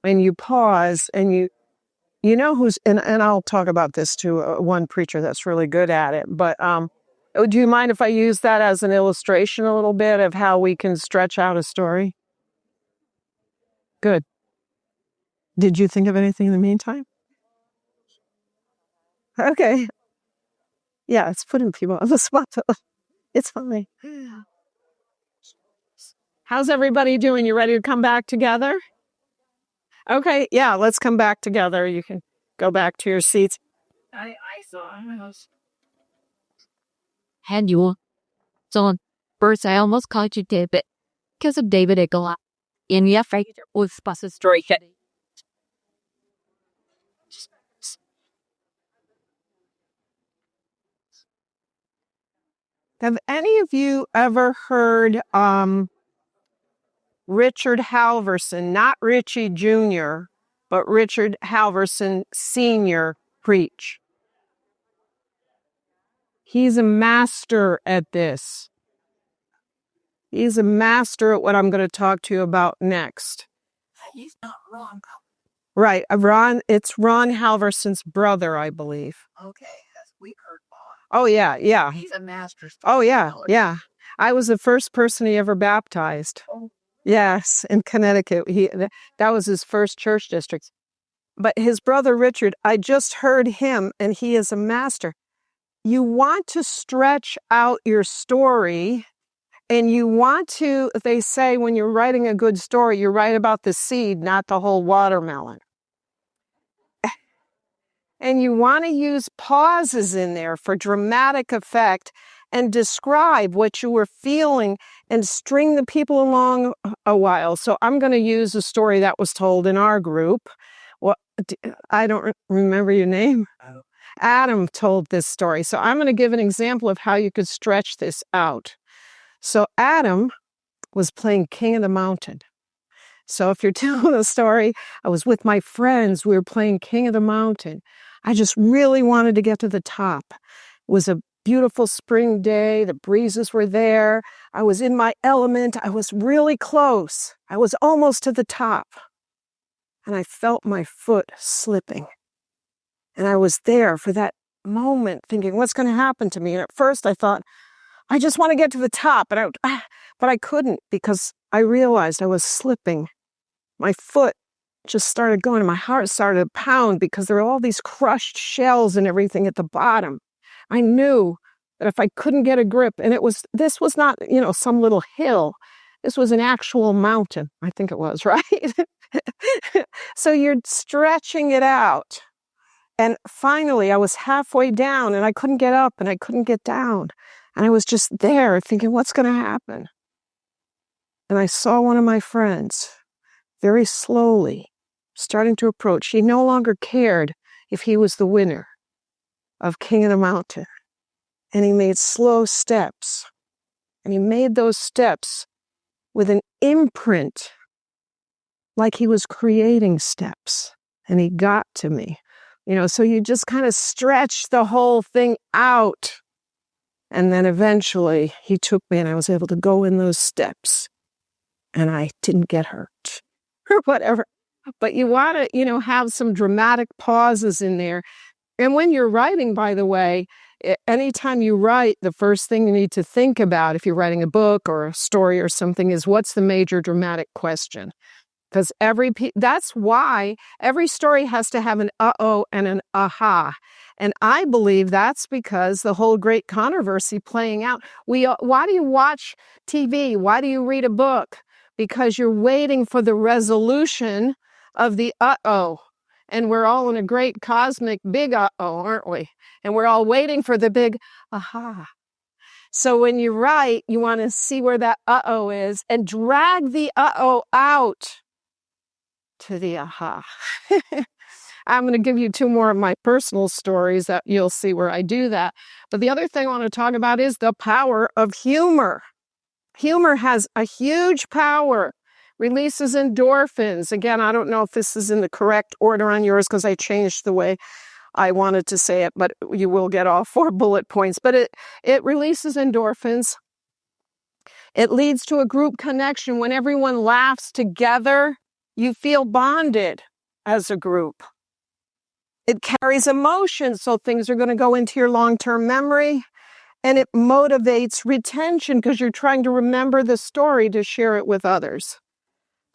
And you pause and you know who's, and I'll talk about this too, one preacher that's really good at it. But do you mind if I use that as an illustration a little bit of how we can stretch out a story? Good. Did you think of anything in the meantime? Okay. Yeah, it's putting people on the spot. It's funny. How's everybody doing? You ready to come back together? Okay, yeah, let's come back together. You can go back to your seats. Had you on first I almost called you David because of David a lot. And yeah, I was supposed to story. Have any of you ever heard Richard Halverson, not Richie Jr., but Richard Halverson Sr. preach? He's a master at this. He's a master at what I'm going to talk to you about next. He's not wrong. Right. It's Ron Halverson's brother, I believe. Okay, we heard Bob. Oh, yeah, yeah. He's a master. Oh, yeah, yeah. I was the first person he ever baptized. Oh. Yes, in Connecticut. That was his first church district. But his brother Richard, I just heard him, and he is a master. You want to stretch out your story, and you want to, they say when you're writing a good story, you write about the seed, not the whole watermelon. And you want to use pauses in there for dramatic effect and describe what you were feeling and string the people along a while. So I'm going to use a story that was told in our group. Well, I don't remember your name. Adam told this story. So I'm going to give an example of how you could stretch this out. So Adam was playing King of the Mountain. So if you're telling a story, I was with my friends, we were playing King of the Mountain. I just really wanted to get to the top. It was a beautiful spring day. The breezes were there. I was in my element. I was really close. I was almost to the top. And I felt my foot slipping. And I was there for that moment thinking, what's going to happen to me? And at first I thought, I just want to get to the top. But I couldn't because I realized I was slipping. My foot just started going and my heart started to pound because there were all these crushed shells and everything at the bottom. I knew that if I couldn't get a grip, and this was not, some little hill. This was an actual mountain. I think it was, right? So you're stretching it out. And finally, I was halfway down and I couldn't get up and I couldn't get down. And I was just there thinking, what's going to happen? And I saw one of my friends very slowly starting to approach. He no longer cared if he was the winner of King of the Mountain. And he made slow steps. And he made those steps with an imprint, like he was creating steps. And he got to me. So you just kind of stretch the whole thing out. And then eventually he took me and I was able to go in those steps. And I didn't get hurt or whatever. But you want to, have some dramatic pauses in there. And when you're writing, by the way, anytime you write, the first thing you need to think about, if you're writing a book or a story or something, is what's the major dramatic question? Because that's why every story has to have an uh-oh and an aha. And I believe that's because the whole great controversy playing out. Why do you watch TV? Why do you read a book? Because you're waiting for the resolution of the uh-oh. And we're all in a great cosmic big uh-oh, aren't we? And we're all waiting for the big aha. So when you write, you want to see where that uh-oh is and drag the uh-oh out to the aha. I'm going to give you two more of my personal stories that you'll see where I do that. But the other thing I want to talk about is the power of humor. Humor has a huge power. Releases endorphins. Again, I don't know if this is in the correct order on yours because I changed the way I wanted to say it, but you will get all 4 bullet points. But it releases endorphins. It leads to a group connection. When everyone laughs together, you feel bonded as a group. It carries emotion, so things are going to go into your long-term memory. And it motivates retention because you're trying to remember the story to share it with others.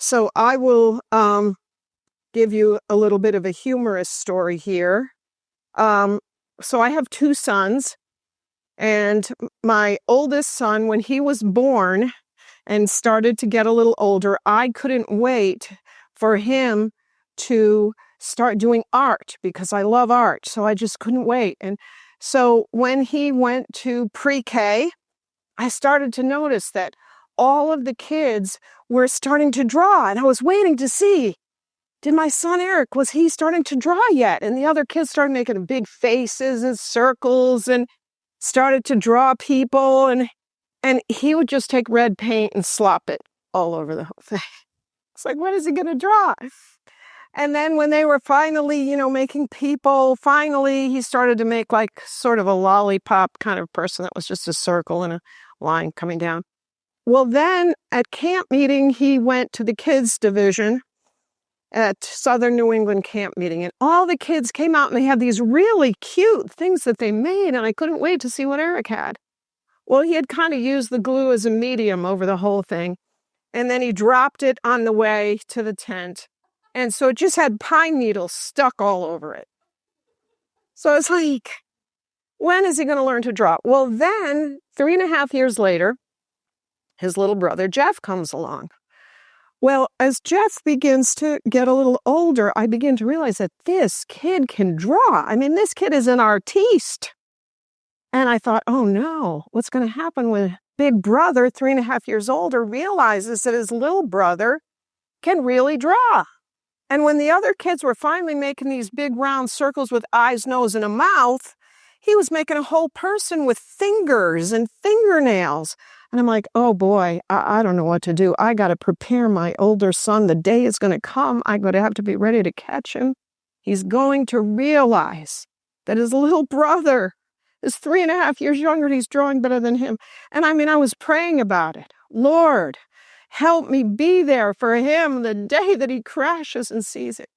So I will give you a little bit of a humorous story here. So I have 2 sons, and my oldest son, when he was born and started to get a little older, I couldn't wait for him to start doing art because I love art. So I just couldn't wait. And so when he went to pre-K, I started to notice that all of the kids were starting to draw. And I was waiting to see, did my son Eric, was he starting to draw yet? And the other kids started making big faces and circles and started to draw people. And he would just take red paint and slop it all over the whole thing. It's like, what is he going to draw? And then when they were finally, making people, finally he started to make like sort of a lollipop kind of person that was just a circle and a line coming down. Well, then at camp meeting, he went to the kids division at Southern New England camp meeting, and all the kids came out and they had these really cute things that they made, and I couldn't wait to see what Eric had. Well, he had kind of used the glue as a medium over the whole thing, and then he dropped it on the way to the tent. And so it just had pine needles stuck all over it. So it's like, when is he going to learn to draw? Well, then 3.5 years later, his little brother Jeff comes along. Well, as Jeff begins to get a little older, I begin to realize that this kid can draw. I mean, this kid is an artiste. And I thought, oh no, what's going to happen when big brother, 3.5 years older, realizes that his little brother can really draw? And when the other kids were finally making these big round circles with eyes, nose, and a mouth, he was making a whole person with fingers and fingernails. And I'm like, oh boy, I don't know what to do. I got to prepare my older son. The day is going to come. I'm going to have to be ready to catch him. He's going to realize that his little brother is 3.5 years younger and he's drawing better than him. And I was praying about it. Lord, help me be there for him the day that he crashes and sees it.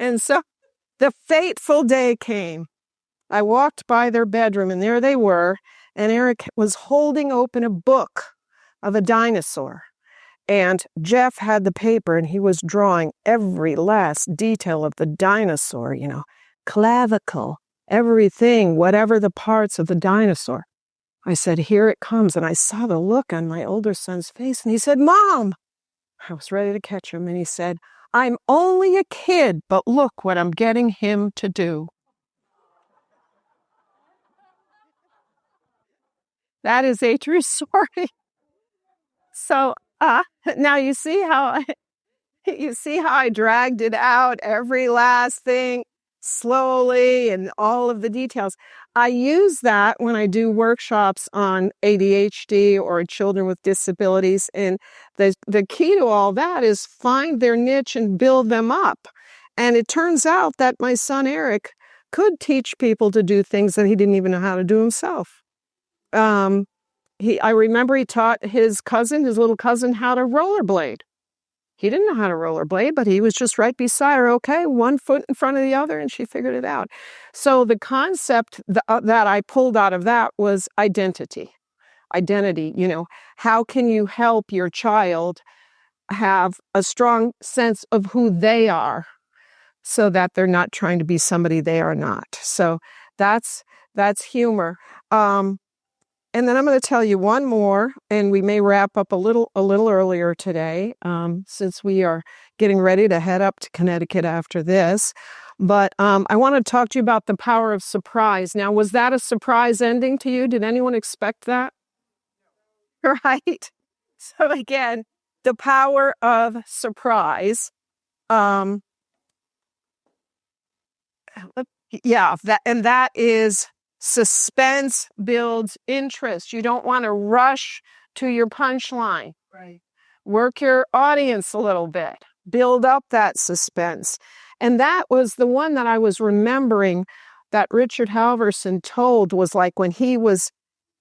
And so the fateful day came. I walked by their bedroom and there they were. And Eric was holding open a book of a dinosaur. And Jeff had the paper and he was drawing every last detail of the dinosaur, clavicle, everything, whatever the parts of the dinosaur. I said, here it comes. And I saw the look on my older son's face. And he said, Mom. I was ready to catch him. And he said, I'm only a kid, but look what I'm getting him to do. That is a true story. So now you see how I dragged it out, every last thing, slowly, and all of the details. I use that when I do workshops on ADHD or children with disabilities. And the key to all that is find their niche and build them up. And it turns out that my son Eric could teach people to do things that he didn't even know how to do himself. I remember he taught his little cousin, how to rollerblade. He didn't know how to rollerblade, but he was just right beside her. Okay, one foot in front of the other, and she figured it out. So the concept that I pulled out of that was identity. Identity, how can you help your child have a strong sense of who they are so that they're not trying to be somebody they are not. So that's humor. And then I'm going to tell you one more, and we may wrap up a little earlier today, since we are getting ready to head up to Connecticut after this. But I want to talk to you about the power of surprise. Now, was that a surprise ending to you? Did anyone expect that? Right? So again, the power of surprise. That is suspense builds interest. You don't want to rush to your punchline. Right. Work your audience a little bit. Build up that suspense. And that was the one that I was remembering that Richard Halverson told, was like when he was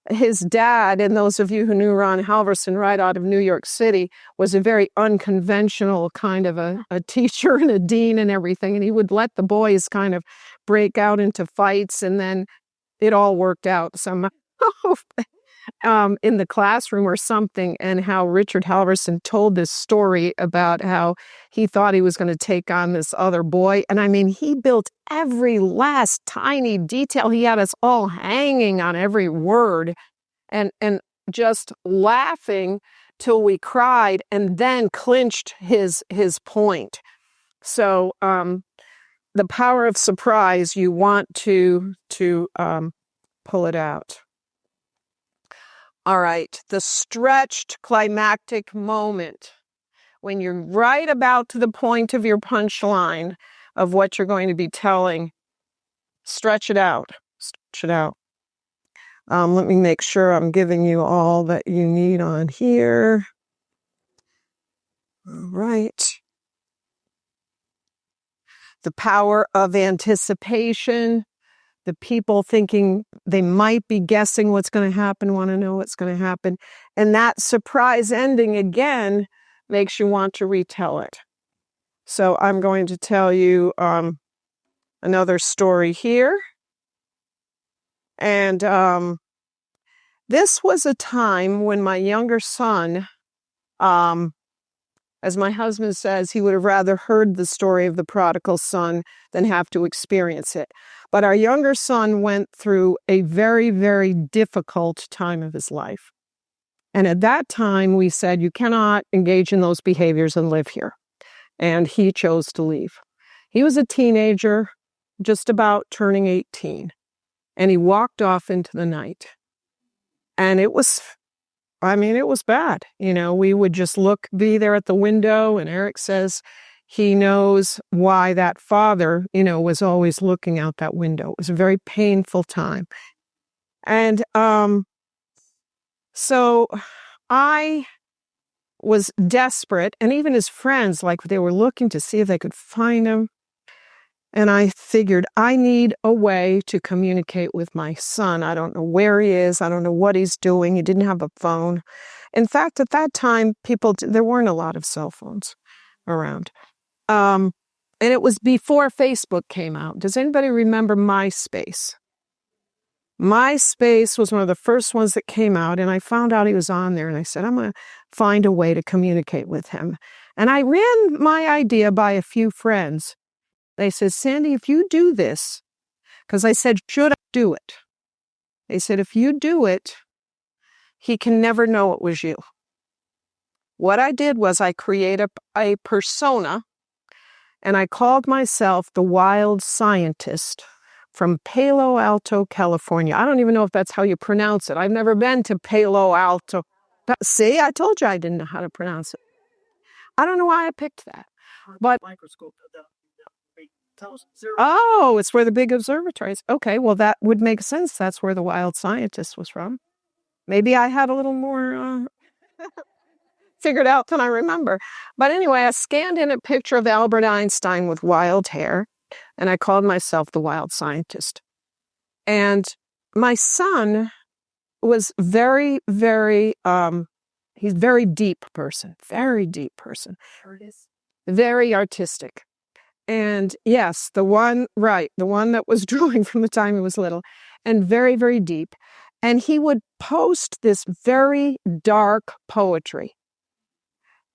his dad, and those of you who knew Ron Halverson right out of New York City, was a very unconventional kind of a teacher and a dean and everything. And he would let the boys kind of break out into fights, and then it all worked out somehow in the classroom or something. And how Richard Halverson told this story about how he thought he was going to take on this other boy. And he built every last tiny detail. He had us all hanging on every word and just laughing till we cried, and then clinched his point. So the power of surprise, you want to pull it out. All right, the stretched climactic moment, when you're right about to the point of your punchline of what you're going to be telling. Stretch it out. Stretch it out. Let me make sure I'm giving you all that you need on here. All right. The power of anticipation. The people thinking they might be guessing what's going to happen, want to know what's going to happen. And that surprise ending again makes you want to retell it. So I'm going to tell you another story here. And this was a time when my younger son, as my husband says, he would have rather heard the story of the prodigal son than have to experience it. But our younger son went through a very, very difficult time of his life. And at that time, we said, you cannot engage in those behaviors and live here. And he chose to leave. He was a teenager, just about turning 18. And he walked off into the night. And it was bad. You know, we would just be there at the window, and Eric says he knows why that father, was always looking out that window. It was a very painful time. And so I was desperate, and even his friends, they were looking to see if they could find him. And I figured I need a way to communicate with my son. I don't know where he is. I don't know what he's doing. He didn't have a phone. In fact, at that time, there weren't a lot of cell phones around. And it was before Facebook came out. Does anybody remember MySpace? MySpace was one of the first ones that came out, and I found out he was on there, and I said, I'm going to find a way to communicate with him. And I ran my idea by a few friends. They said, Sandy, if you do this, because I said, should I do it? They said, if you do it, he can never know it was you. What I did was I created a persona, and I called myself the Wild Scientist from Palo Alto, California. I don't even know if that's how you pronounce it. I've never been to Palo Alto. See, I told you I didn't know how to pronounce it. I don't know why I picked that. But oh, it's where the big observatory is. Okay, well, that would make sense. That's where the Wild Scientist was from. Maybe I had a little more figured out than I remember. But anyway, I scanned in a picture of Albert Einstein with wild hair, and I called myself the Wild Scientist. And my son was very, very, he's a very deep person, very artistic. And yes, the one that was drawing from the time he was little, and very, very deep. And he would post this very dark poetry.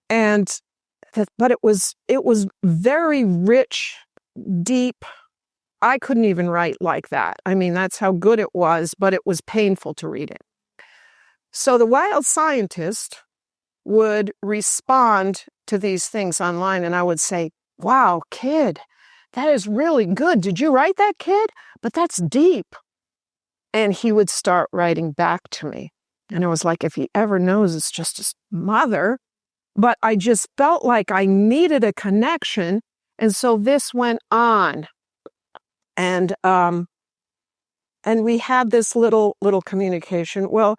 But it was very rich, deep. I couldn't even write like that. I mean, that's how good it was, but it was painful to read it. So the Wild Scientist would respond to these things online, and I would say, wow, kid, that is really good. Did you write that, kid? But that's deep. And he would start writing back to me. And I was like, if he ever knows, it's just his mother. But I just felt like I needed a connection. And so this went on. And we had this little communication. Well,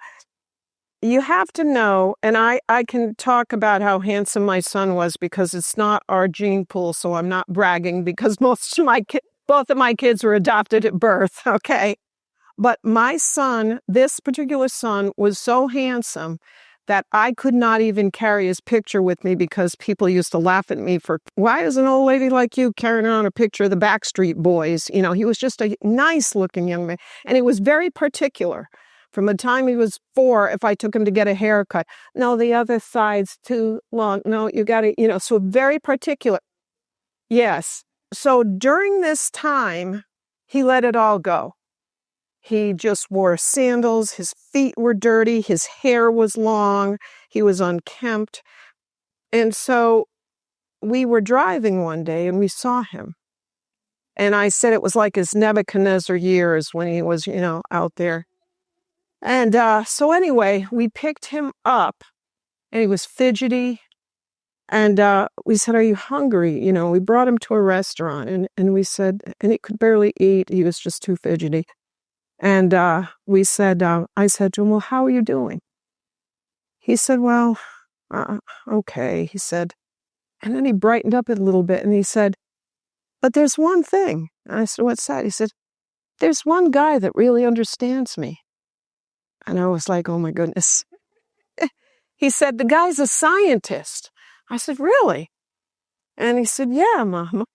you have to know, and I can talk about how handsome my son was because it's not our gene pool, so I'm not bragging because both of my kids were adopted at birth, okay? But my son, this particular son, was so handsome that I could not even carry his picture with me because people used to laugh at me for, why is an old lady like you carrying around a picture of the Backstreet Boys? You know, he was just a nice-looking young man, and he was very particular. From the time he was 4, if I took him to get a haircut, no, the other side's too long. No, you got to, so very particular. Yes. So during this time, he let it all go. He just wore sandals. His feet were dirty. His hair was long. He was unkempt. And so we were driving one day and we saw him. And I said it was like his Nebuchadnezzar years when he was, out there. And so anyway, we picked him up and he was fidgety. And we said, "Are you hungry?" We brought him to a restaurant and we said, and he could barely eat. He was just too fidgety. And we said, I said to him, "Well, how are you doing?" He said, "Well, okay," he said. And then he brightened up a little bit and he said, "But there's one thing." And I said, "What's that?" He said, "There's one guy that really understands me." And I was like, oh my goodness. He said, "The guy's a scientist." I said, "Really?" And he said, "Yeah, Mama."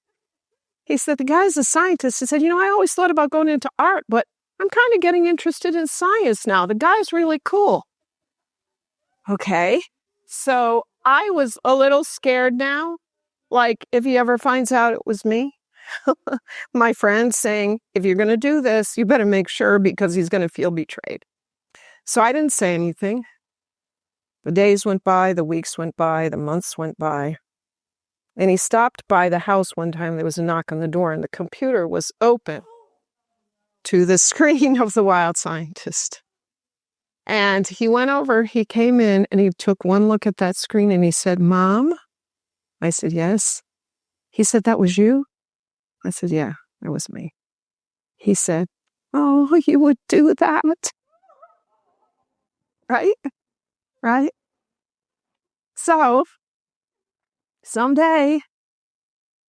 He said, "The guy's a scientist." He said, "I always thought about going into art, but I'm kind of getting interested in science now. The guy's really cool." Okay. So I was a little scared now. Like, if he ever finds out it was me, my friend saying, "If you're going to do this, you better make sure because he's going to feel betrayed." So I didn't say anything. The days went by, the weeks went by, the months went by. And he stopped by the house one time. There was a knock on the door and the computer was open to the screen of the wild scientist. And he went over, he came in and he took one look at that screen and he said, "Mom?" I said, "Yes." He said, "That was you?" I said, "Yeah, that was me." He said, "Oh, you would do that." Right? Right? So, someday,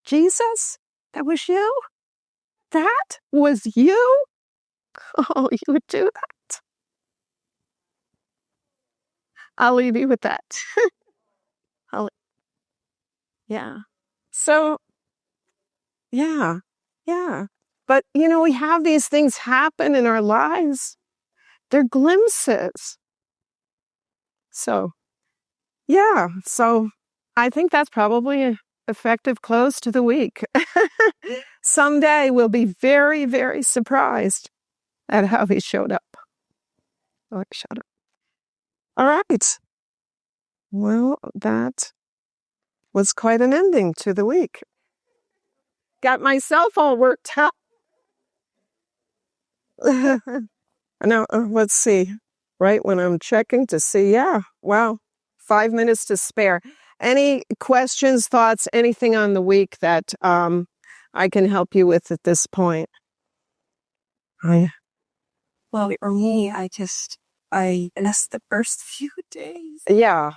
"Jesus, that was you? That was you? Oh, you would do that." I'll leave you with that. Yeah. So, yeah. But, we have these things happen in our lives. They're glimpses. So, yeah. So, I think that's probably an effective close to the week. Someday we'll be very, very surprised at how he showed up. Oh, he showed up. All right. Well, that was quite an ending to the week. Got myself all worked out. Now, let's see. Right when I'm checking to see, yeah, wow, 5 minutes to spare. Any questions, thoughts, anything on the week that I can help you with at this point? Well, for me, I missed the first few days. Yeah,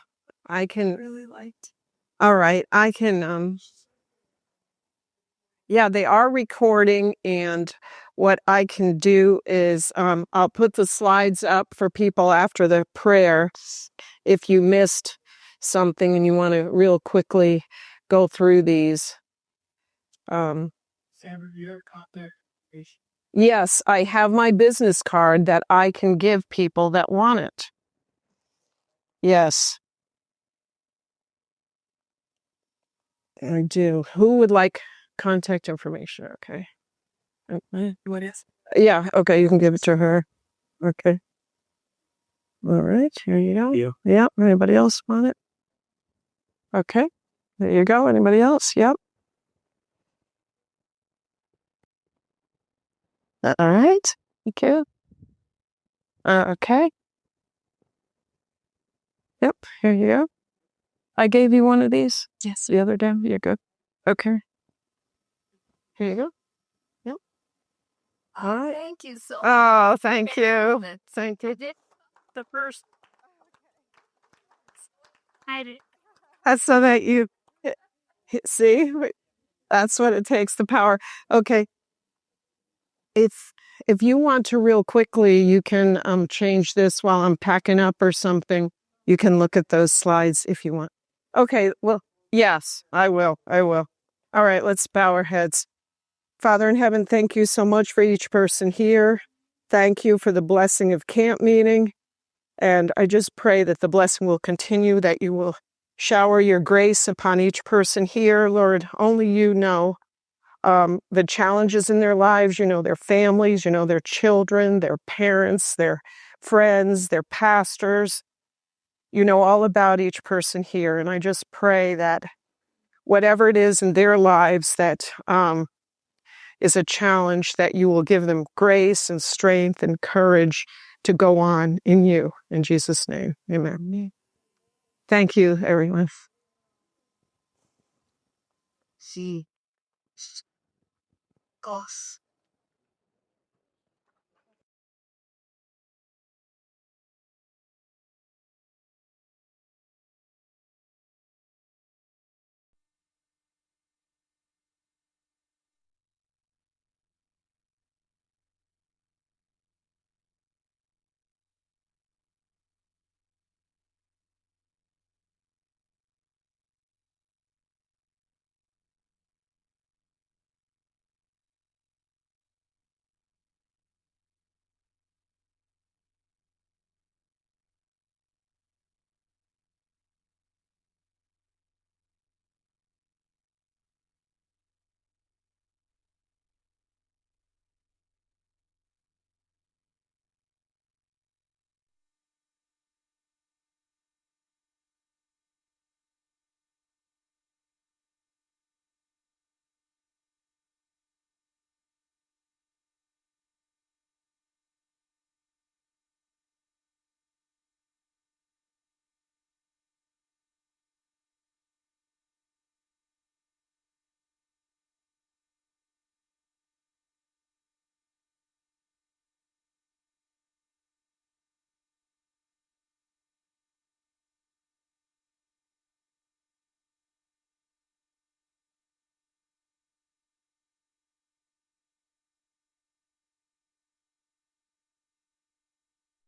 I can. Really liked. All right, I can. Yeah, they are recording, and what I can do is I'll put the slides up for people after the prayer. If you missed something and you want to real quickly go through these. Sandra, you have contact. Yes, I have my business card that I can give people that want it. Yes. I do. Who would like contact information? Okay. What is? Yeah, okay, you can give it to her. Okay. All right, here you go. You. Yep. Anybody else want it? Okay. There you go. Anybody else? Yep. All right. Thank you. Okay. Yep. Here you go. I gave you one of these. Yes. The other day. You're good. Okay. Here you go. Yep. All right. Thank you so much. Oh, thank you. Thank you. The first. I did. That's so that you see. That's what it takes. The power. Okay. If you want to real quickly, you can change this while I'm packing up or something. You can look at those slides if you want. Okay, well, yes, I will. All right, let's bow our heads. Father in heaven, thank you so much for each person here. Thank you for the blessing of camp meeting. And I just pray that the blessing will continue, that you will shower your grace upon each person here. Lord, only you know the challenges in their lives, their families, their children, their parents, their friends, their pastors. You know all about each person here. And I just pray that whatever it is in their lives that is a challenge, that you will give them grace and strength and courage to go on in you. In Jesus' name, amen. Thank you, everyone. Sí. Cos.